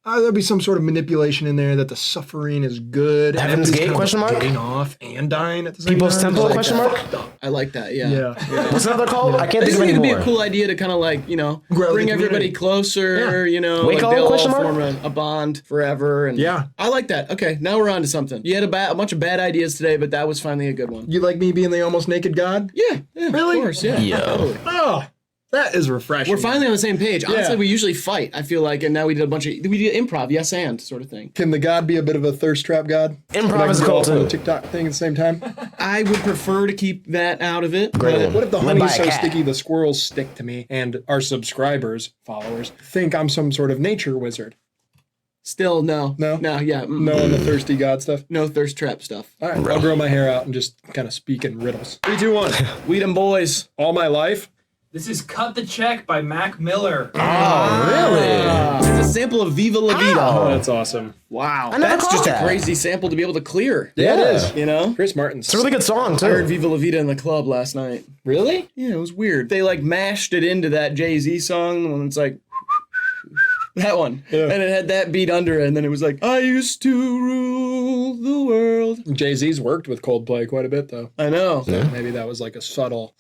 And there'll be some sort of manipulation in there that the suffering is good. and Heaven's everybody's Gate, kind of question mark? Getting off and dying at the same People's time. Temple, Like question that. mark? I like that. Yeah. Yeah. What's another called? I can't I think just of think any it'd be more. a cool idea to kind of like, you know, Grow the bring everybody community. closer, you know, Waco, like they'll all question mark? form a bond forever. And Yeah. I like that. Okay, now we're on to something. You had a bunch of bad ideas today, but that was finally a good one. You like me being the almost naked god? Yeah, Really? of course, yeah. Yo. Totally. Oh, that is refreshing. We're finally on the same page. Honestly, Yeah. we usually fight, I feel like, and now we did improv, yes and sort of thing. Can the god be a bit of a thirst trap god? Improv And I is can go cool, off on too. the TikTok thing at the same time. I would prefer to keep that out of it. Great but one. What if the Led by honey's a so cat. sticky the squirrels stick to me and our subscribers, followers, think I'm some sort of nature wizard? Still, no. No? Yeah. No on the thirsty god stuff? No thirst trap stuff. All right, I'll grow my hair out and just kind of speak in riddles. 3, 2, 1. We them boys. All my life? This is Cut the Check by Mac Miller. Oh, really? It's a sample of Viva La Vida. How? That's awesome. Wow. never That's caught just that. a crazy sample to be able to clear. Yeah, it is. You know? Chris Martin's. It's a really good song, I heard too. Viva La Vida in the club last night. Really? Yeah, it was weird. They like mashed it into that Jay-Z song, the one that's like, That one. And it had that beat under it, and then it was like, I used to rule the world. Jay-Z's worked with Coldplay quite a bit, though. I know. So maybe that was like a subtle.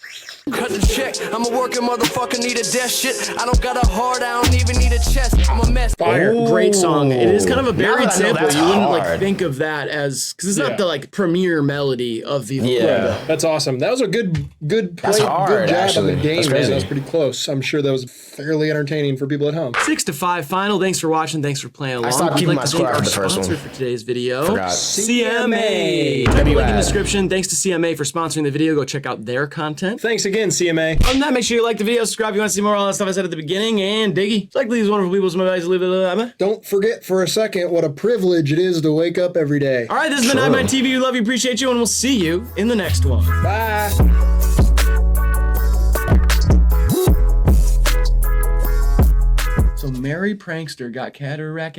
Cut the check. I'm a working motherfucker, need a death shit. I don't got a heart, I don't even need a chest. I'm a mess. Fire. Great song. It is kind of a Now buried that I know sample. that's You wouldn't like hard. think of that as, because it's not Yeah. the like premier melody of the Yeah. That's awesome. That was a good That's play, hard, good job actually. on the game, That's man. crazy. That was pretty close. I'm sure that was fairly entertaining for people at home. 6-5 final. Thanks for watching. Thanks for playing along. stopped We'd keeping like my to score thank after our the first sponsor one. for today's video. Forgot. CMA. Link in the description. Thanks to CMA for sponsoring the video. Go check out their content. Thanks again, CMA. Other than that, make sure you like the video, subscribe if you want to see more of all that stuff I said at the beginning, and Diggy. Like these wonderful people, some advice to leave it. Don't forget for a second what a privilege it is to wake up every day. All right, this has been HIVEMIND TV. We love you, appreciate you, and we'll see you in the next one. Bye. So Mary Prankster got cataract,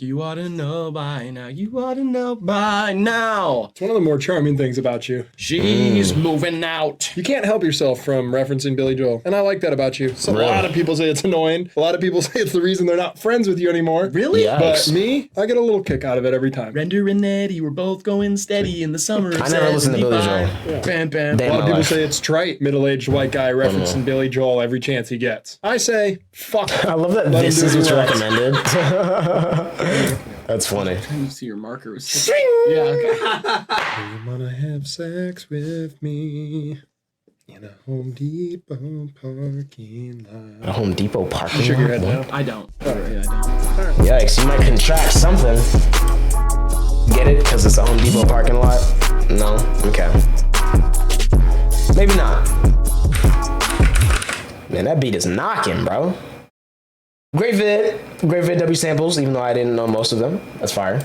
you ought to know by now, you ought to know by now. It's one of the more charming things about you. She's moving out. You can't help yourself from referencing Billy Joel. And I like that about you. So a lot of people say it's annoying. A lot of people say it's the reason they're not friends with you anymore. Really? Yikes. But me, I get a little kick out of it every time. Render and Eddie were both going steady in the summer of I never listened to Billy 75. Joel. Bam, bam. Damn. A lot of my people life. say it's trite, middle-aged white guy referencing Billy Joel every chance he gets. I say, fuck. I love that Let this him is do what's what he wants. recommended. That's funny. You see your marker was yeah, okay. You wanna have sex with me in a Home Depot parking lot? A Home Depot parking Shake your head lot? now. I don't. All right. Yeah, I don't. Yikes, you might contract something. Get it? Because it's a Home Depot parking lot? No? Okay. Maybe not. Man, that beat is knocking, bro. Great vid, W samples, even though I didn't know most of them. That's fire.